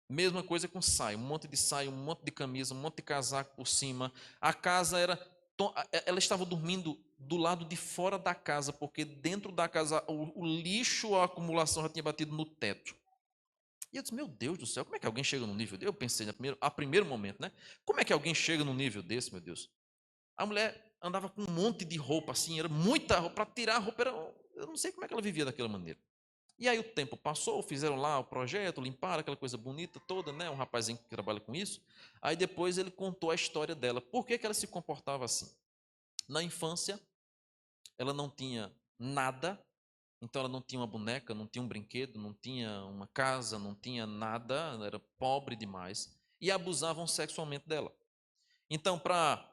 Mesma coisa com saia, um monte de camisa, um monte de casaco por cima. A casa ela estava dormindo do lado de fora da casa, porque dentro da casa o lixo, a acumulação já tinha batido no teto. E eu disse, meu Deus do céu, como é que alguém chega num nível desse? Eu pensei a primeiro momento, né? Como é que alguém chega num nível desse, meu Deus? A mulher andava com um monte de roupa, assim, era muita roupa, para tirar a roupa, eu não sei como é que ela vivia daquela maneira. E aí o tempo passou, fizeram lá o projeto, limparam aquela coisa bonita toda, né? Um rapazinho que trabalha com isso. Aí depois ele contou a história dela. Por que ela se comportava assim? Na infância, ela não tinha nada, então ela não tinha uma boneca, não tinha um brinquedo, não tinha uma casa, não tinha nada, ela era pobre demais e abusavam sexualmente dela. Então, para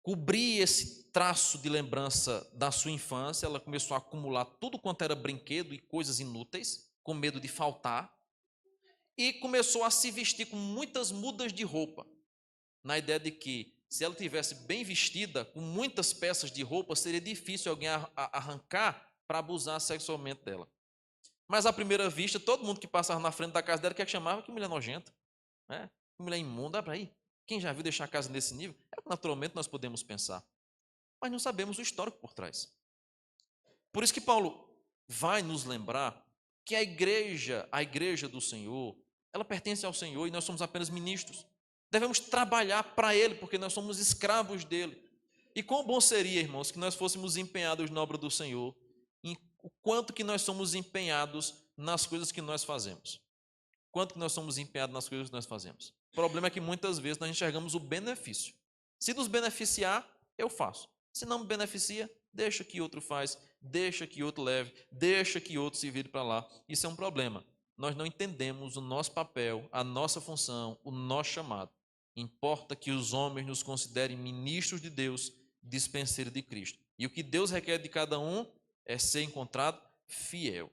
cobrir esse traço de lembrança da sua infância, ela começou a acumular tudo quanto era brinquedo e coisas inúteis, com medo de faltar, e começou a se vestir com muitas mudas de roupa, na ideia de que, se ela tivesse bem vestida, com muitas peças de roupa, seria difícil alguém arrancar para abusar sexualmente dela. Mas à primeira vista, todo mundo que passava na frente da casa dela, que chamava, que mulher nojenta, né? Que mulher imunda, para aí. Quem já viu deixar a casa nesse nível? É o que naturalmente nós podemos pensar. Mas não sabemos o histórico por trás. Por isso que Paulo vai nos lembrar que a igreja do Senhor, ela pertence ao Senhor e nós somos apenas ministros. Devemos trabalhar para Ele, porque nós somos escravos dEle. E quão bom seria, irmãos, que nós fôssemos empenhados na obra do Senhor, em o quanto que nós somos empenhados nas coisas que nós fazemos. Quanto que nós somos empenhados nas coisas que nós fazemos. O problema é que muitas vezes nós enxergamos o benefício. Se nos beneficiar, eu faço. Se não me beneficia, deixa que outro faz, deixa que outro leve, deixa que outro se vire para lá. Isso é um problema. Nós não entendemos o nosso papel, a nossa função, o nosso chamado. Importa que os homens nos considerem ministros de Deus, dispenseiros de Cristo. E o que Deus requer de cada um é ser encontrado fiel.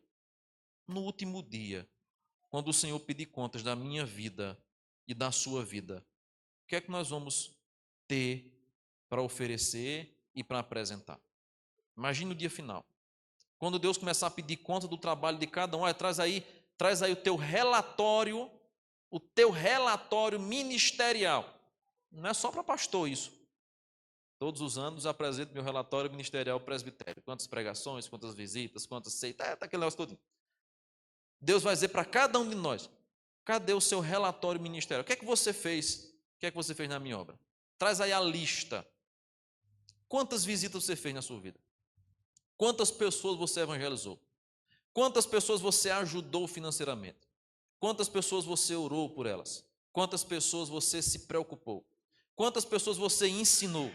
No último dia, quando o Senhor pedir contas da minha vida e da sua vida, o que é que nós vamos ter para oferecer e para apresentar? Imagine o dia final. Quando Deus começar a pedir conta do trabalho de cada um, traz aí o teu relatório ministerial. Não é só para pastor isso. Todos os anos apresento meu relatório ministerial ao presbitério. Quantas pregações, quantas visitas, quantas seitas, aquele negócio todo. Deus vai dizer para cada um de nós, cadê o seu relatório ministerial? O que é que você fez? O que é que você fez na minha obra? Traz aí a lista. Quantas visitas você fez na sua vida? Quantas pessoas você evangelizou? Quantas pessoas você ajudou financeiramente? Quantas pessoas você orou por elas? Quantas pessoas você se preocupou? Quantas pessoas você ensinou?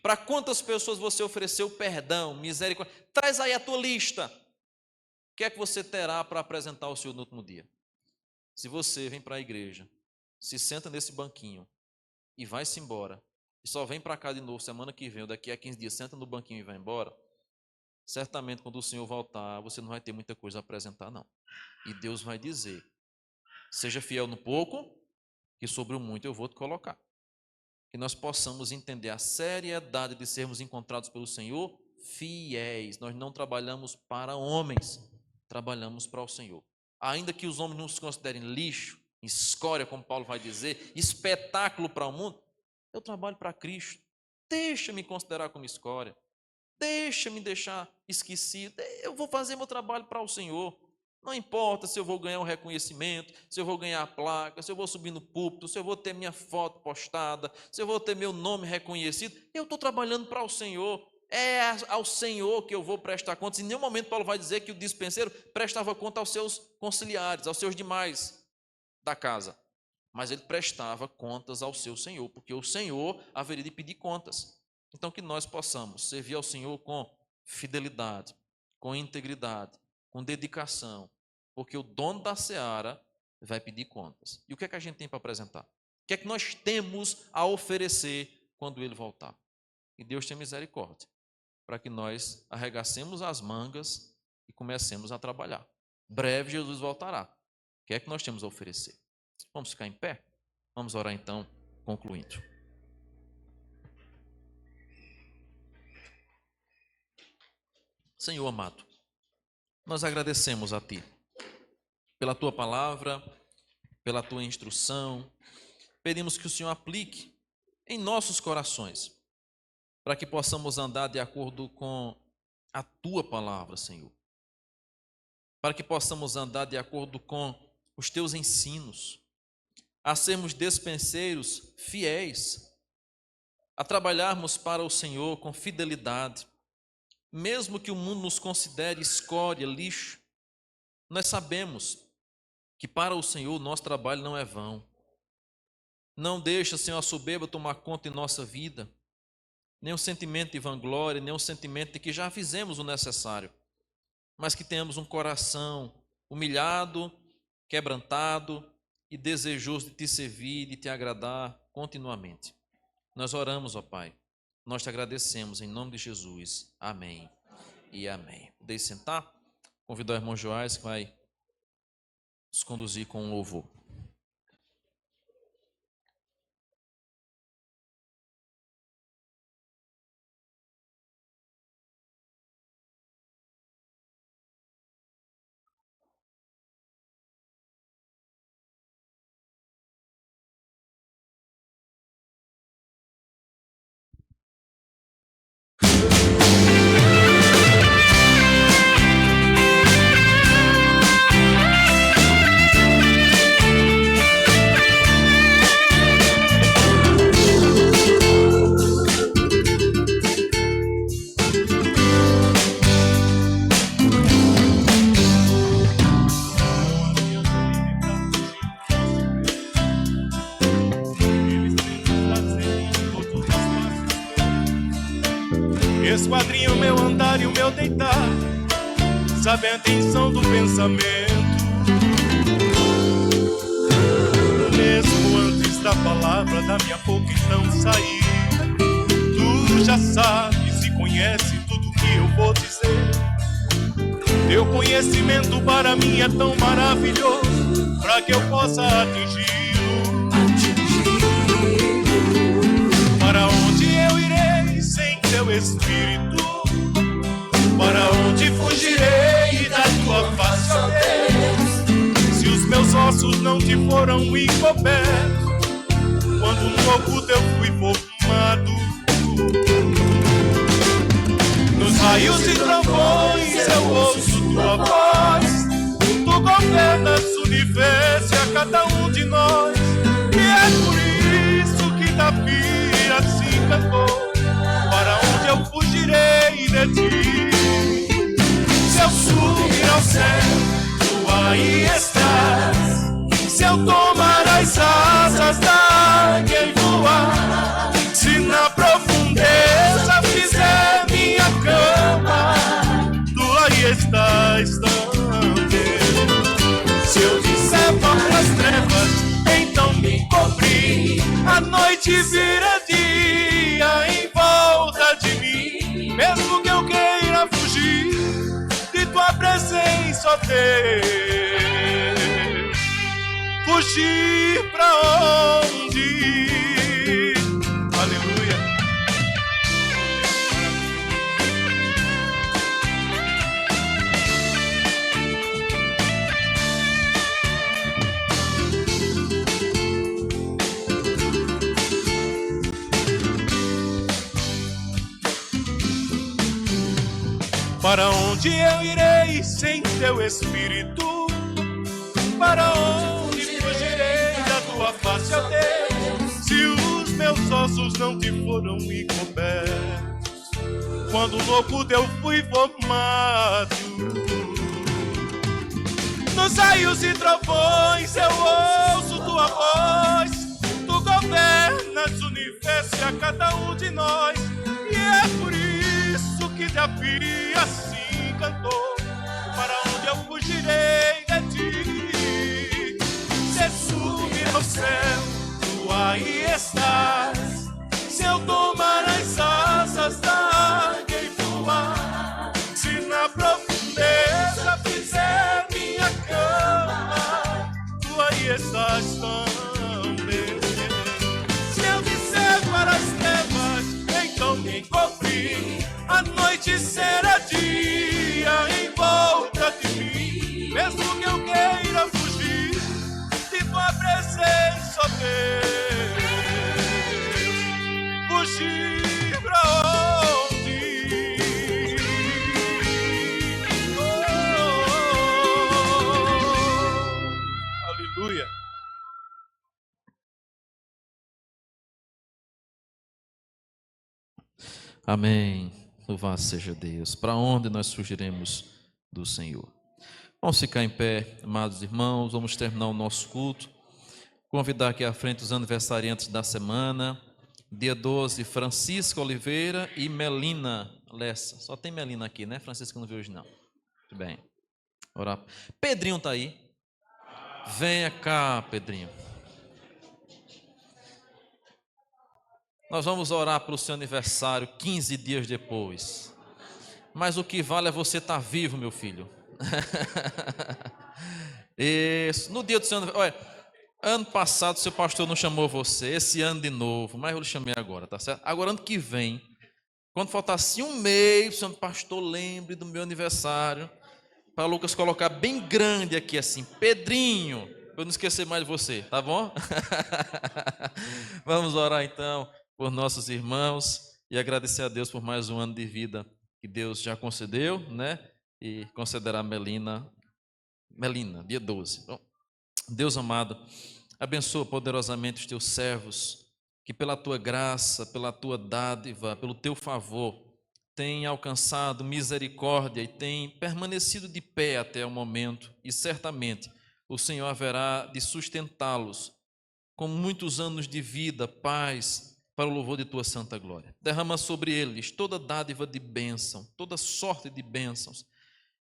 Para quantas pessoas você ofereceu perdão, misericórdia? Traz aí a tua lista. O que é que você terá para apresentar ao Senhor no último dia? Se você vem para a igreja, se senta nesse banquinho e vai-se embora, e só vem para cá de novo semana que vem, ou daqui a 15 dias, senta no banquinho e vai embora, certamente quando o Senhor voltar, você não vai ter muita coisa a apresentar, não. E Deus vai dizer, seja fiel no pouco, que sobre o muito eu vou te colocar. Que nós possamos entender a seriedade de sermos encontrados pelo Senhor fiéis. Nós não trabalhamos para homens, trabalhamos para o Senhor. Ainda que os homens nos considerem lixo, escória, como Paulo vai dizer, espetáculo para o mundo, eu trabalho para Cristo. Deixa-me considerar como escória. Deixa-me deixar esquecido. Eu vou fazer meu trabalho para o Senhor. Não importa se eu vou ganhar um reconhecimento, se eu vou ganhar a placa, se eu vou subir no púlpito, se eu vou ter minha foto postada, se eu vou ter meu nome reconhecido. Eu estou trabalhando para o Senhor. É ao Senhor que eu vou prestar contas. Em nenhum momento Paulo vai dizer que o dispenseiro prestava conta aos seus conciliares, aos seus demais da casa. Mas ele prestava contas ao seu Senhor, porque o Senhor haveria de pedir contas. Então que nós possamos servir ao Senhor com fidelidade, com integridade, com dedicação, porque o dono da seara vai pedir contas. E o que é que a gente tem para apresentar? O que é que nós temos a oferecer quando ele voltar? E Deus tem misericórdia, para que nós arregacemos as mangas e comecemos a trabalhar. Breve Jesus voltará. O que é que nós temos a oferecer? Vamos ficar em pé? Vamos orar então, concluindo. Senhor amado, nós agradecemos a Ti pela Tua palavra, pela Tua instrução. Pedimos que o Senhor aplique em nossos corações, para que possamos andar de acordo com a Tua palavra, Senhor. Para que possamos andar de acordo com os Teus ensinos, a sermos despenseiros fiéis, a trabalharmos para o Senhor com fidelidade. Mesmo que o mundo nos considere escória, lixo, nós sabemos que para o Senhor o nosso trabalho não é vão. Não deixa, Senhor, a soberba tomar conta em nossa vida, nem um sentimento de vanglória, nem um sentimento de que já fizemos o necessário, mas que tenhamos um coração humilhado, quebrantado e desejoso de Te servir, de Te agradar continuamente. Nós oramos, ó Pai. Nós te agradecemos em nome de Jesus. Amém e amém. Deixe sentar. Convido o irmão Joás que vai nos conduzir com um louvor. Esquadrinha o meu andar e o meu deitar, sabe a intenção do pensamento. Mesmo antes da palavra da minha boca então sair, tu já sabes e conheces tudo Teu conhecimento para mim é tão maravilhoso, para que eu possa atingi-lo. Para onde eu irei sem teu Espírito? Para onde fugirei da tua face, ó Deus? Se os meus ossos não te foram encobertos, quando no oculto eu fui formado. Nos raios e trovões eu ouço tua voz. Tu governas o universo e a cada um de nós. E é por isso que Davi assim cantou: para onde eu fugirei de ti? Se eu subir ao céu, tu aí estás. Se eu tomar as asas da águia e voar, se na profundeza fizer minha cama, tu aí estás também. Se eu disser vá pras trevas, então me cobri, a noite vira dia em volta de mim. Mesmo que eu queira fugir de tua presença, ó Deus, fugir pra onde? Aleluia. Para onde eu irei sem teu Espírito? Para onde fugirei da tua face, ó Deus? Se os meus ossos não te foram encobertos, quando no oculto eu fui formado. Nos raios e trovões eu ouço tua voz. Tu governas o universo e a cada um de nós. E é por isso que Davi assim cantou: para onde eu fugirei de ti? Se subir ao céu, tu aí estás. Se eu tomar as asas da águia e voar, se na profundeza fizer minha cama, tu aí estás também. Se eu disser para as trevas, então me encobri, a noite será dia em volta de mim. Mesmo que eu queira fugir de tua presença, ó Deus, fugir pra onde? Oh, aleluia. Amém. Louvado seja Deus. Para onde nós fugiremos do Senhor? Vamos ficar em pé, amados irmãos. Vamos terminar o nosso culto. Convidar aqui à frente os aniversariantes da semana. Dia 12, Francisca Oliveira e Melina Lessa. Só tem Melina aqui, né? Francisca não veio hoje, não. Muito bem. Orar. Pedrinho está aí. Venha cá, Pedrinho. Nós vamos orar pelo seu aniversário 15 dias depois. Mas o que vale é você estar vivo, meu filho. Isso. No dia do seu aniversário. Olha, ano passado seu pastor não chamou você, esse ano de novo, mas eu lhe chamei agora, tá certo? Agora, ano que vem, quando faltar assim um mês, seu pastor lembre do meu aniversário, para Lucas colocar bem grande aqui assim, Pedrinho, para eu não esquecer mais de você, tá bom? Vamos orar então por nossos irmãos e agradecer a Deus por mais um ano de vida que Deus já concedeu, né? E concederá a Melina, dia 12. Bom, Deus amado, abençoa poderosamente os teus servos, que pela tua graça, pela tua dádiva, pelo teu favor, têm alcançado misericórdia e têm permanecido de pé até o momento, e certamente o Senhor haverá de sustentá-los com muitos anos de vida, paz, para o louvor de tua santa glória. Derrama sobre eles toda dádiva de bênção, toda sorte de bênçãos,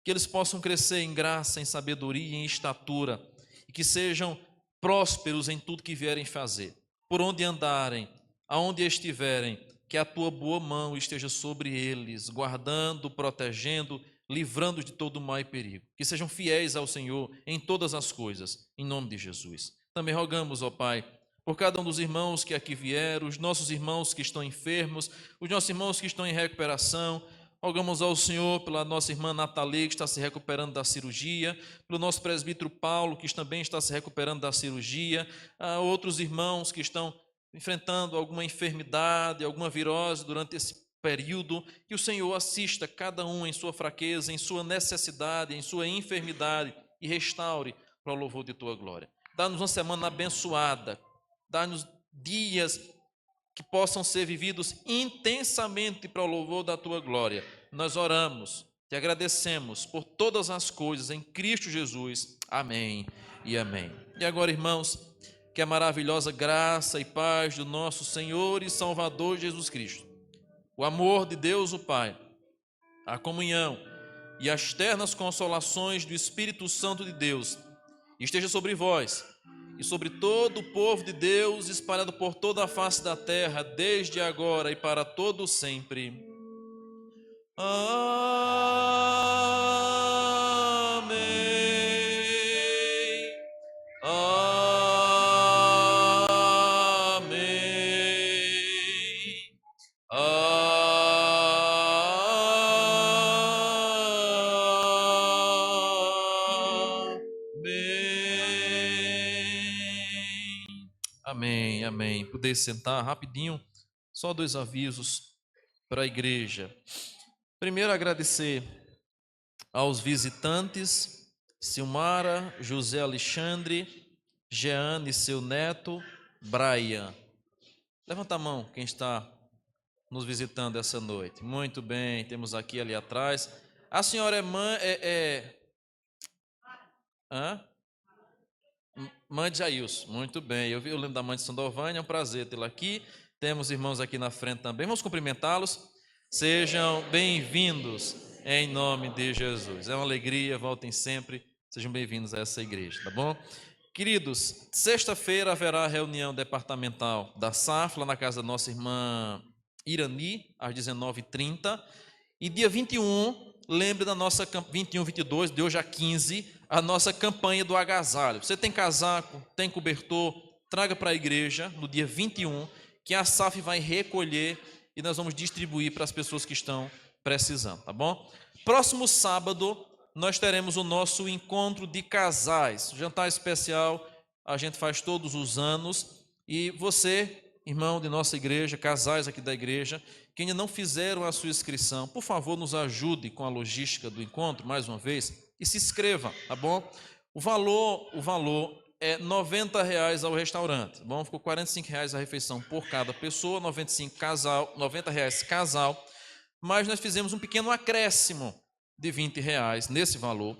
que eles possam crescer em graça, em sabedoria e em estatura, e que sejam prósperos em tudo que vierem fazer, por onde andarem, aonde estiverem, que a tua boa mão esteja sobre eles, guardando, protegendo, livrando de todo mal e perigo. Que sejam fiéis ao Senhor em todas as coisas, em nome de Jesus. Também rogamos, ó Pai, por cada um dos irmãos que aqui vieram, os nossos irmãos que estão enfermos, os nossos irmãos que estão em recuperação. Rogamos ao Senhor pela nossa irmã Nathalie, que está se recuperando da cirurgia, pelo nosso presbítero Paulo, que também está se recuperando da cirurgia, a outros irmãos que estão enfrentando alguma enfermidade, alguma virose durante esse período, que o Senhor assista cada um em sua fraqueza, em sua necessidade, em sua enfermidade e restaure para o louvor de tua glória. Dá-nos uma semana abençoada, dá-nos dias que possam ser vividos intensamente para o louvor da tua glória. Nós oramos, te agradecemos por todas as coisas em Cristo Jesus. Amém e amém. E agora, irmãos, que a maravilhosa graça e paz do nosso Senhor e Salvador Jesus Cristo, o amor de Deus o Pai, a comunhão e as ternas consolações do Espírito Santo de Deus esteja sobre vós e sobre todo o povo de Deus espalhado por toda a face da terra, desde agora e para todo sempre. Amém. Amém. Amém, amém. Poder sentar rapidinho, só 2 avisos para a igreja. Primeiro, agradecer aos visitantes, Silmara, José Alexandre, Jeane, seu neto, Brian. Levanta a mão quem está nos visitando essa noite. Muito bem, temos aqui ali atrás. A senhora é mãe, mãe de Jailson, muito bem. Eu lembro da mãe de Sandovânia, é um prazer tê-la aqui. Temos irmãos aqui na frente também. Vamos cumprimentá-los. Sejam bem-vindos em nome de Jesus. É uma alegria, voltem sempre. Sejam bem-vindos a essa igreja, tá bom? Queridos, sexta-feira haverá reunião departamental da SAF, lá na casa da nossa irmã Irani, às 19h30. E dia 21, lembre da nossa 21, 22, de hoje a 15, a nossa campanha do agasalho. Você tem casaco, tem cobertor, traga para a igreja no dia 21, que a SAF vai recolher e nós vamos distribuir para as pessoas que estão precisando, tá bom? Próximo sábado, nós teremos o nosso encontro de casais, jantar especial, a gente faz todos os anos, e você, irmão de nossa igreja, casais aqui da igreja, que ainda não fizeram a sua inscrição, por favor, nos ajude com a logística do encontro, mais uma vez, e se inscreva, tá bom? O valor é R$90 ao restaurante, tá bom? Ficou R$45 a refeição por cada pessoa, R$90 casal, mas nós fizemos um pequeno acréscimo de R$20 nesse valor,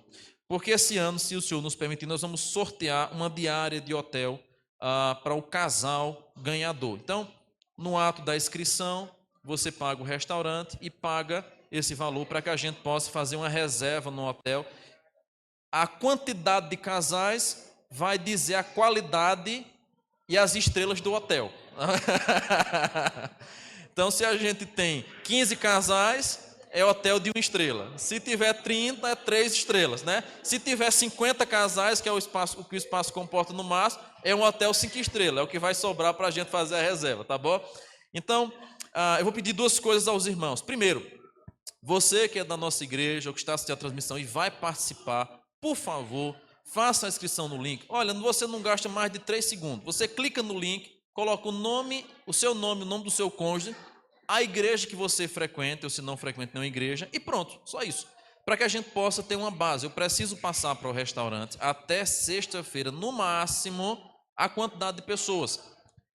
porque esse ano, se o Senhor nos permitir, nós vamos sortear uma diária de hotel para o casal ganhador. Então, no ato da inscrição, você paga o restaurante e paga esse valor para que a gente possa fazer uma reserva no hotel. A quantidade de casais vai dizer a qualidade e as estrelas do hotel. Então, se a gente tem 15 casais, é hotel de 1 estrela. Se tiver 30, é 3 estrelas, né? Se tiver 50 casais, que é o que o espaço comporta no máximo, é um hotel 5 estrelas. É o que vai sobrar para a gente fazer a reserva, tá bom? Então, eu vou pedir 2 coisas aos irmãos. Primeiro, você que é da nossa igreja, ou que está assistindo a transmissão e vai participar, por favor, faça a inscrição no link. Olha, você não gasta mais de 3 segundos. Você clica no link, coloca o nome, o seu nome, o nome do seu cônjuge, a igreja que você frequenta, ou se não frequenta nenhuma igreja, e pronto, só isso. Para que a gente possa ter uma base. Eu preciso passar para o restaurante até sexta-feira, no máximo, a quantidade de pessoas.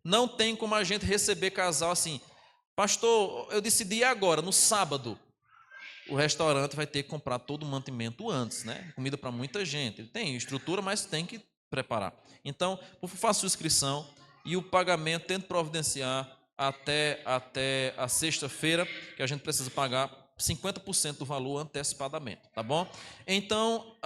Não tem como a gente receber casal assim, pastor, eu decidi ir agora, no sábado. O restaurante vai ter que comprar todo o mantimento antes, né? Comida para muita gente. Ele tem estrutura, mas tem que preparar. Então, por favor, faça sua inscrição e o pagamento tente providenciar até a sexta-feira, que a gente precisa pagar 50% do valor antecipadamente, tá bom? Então,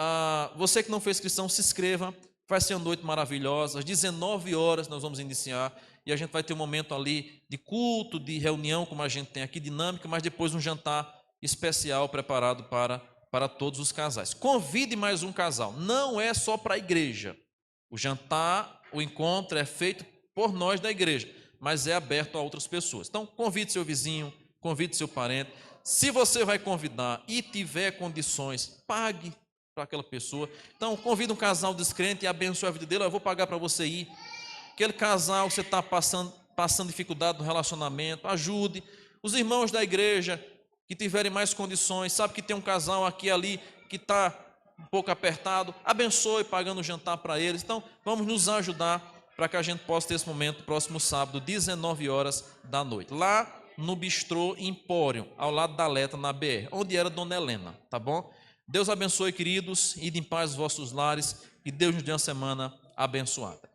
você que não fez inscrição, se inscreva. Vai ser uma noite maravilhosa. Às 19 horas nós vamos iniciar e a gente vai ter um momento ali de culto, de reunião, como a gente tem aqui, dinâmica, mas depois um jantar especial preparado para para todos os casais. Convide mais um casal. Não é só para a igreja. O jantar, o encontro é feito por nós da igreja, mas é aberto a outras pessoas. Então, convide seu vizinho, convide seu parente. Se você vai convidar e tiver condições, pague para aquela pessoa. Então, convida um casal descrente e abençoe a vida dele. Eu vou pagar para você ir. Aquele casal, você está passando dificuldade no relacionamento, ajude. Os irmãos da igreja que tiverem mais condições, sabe que tem um casal aqui e ali que está um pouco apertado, abençoe pagando o jantar para eles. Então, vamos nos ajudar para que a gente possa ter esse momento próximo sábado, 19 horas da noite, lá no Bistrô Empório, ao lado da Leta, na BR, onde era Dona Helena, tá bom? Deus abençoe, queridos, ide em paz os vossos lares, e Deus nos dê uma semana abençoada.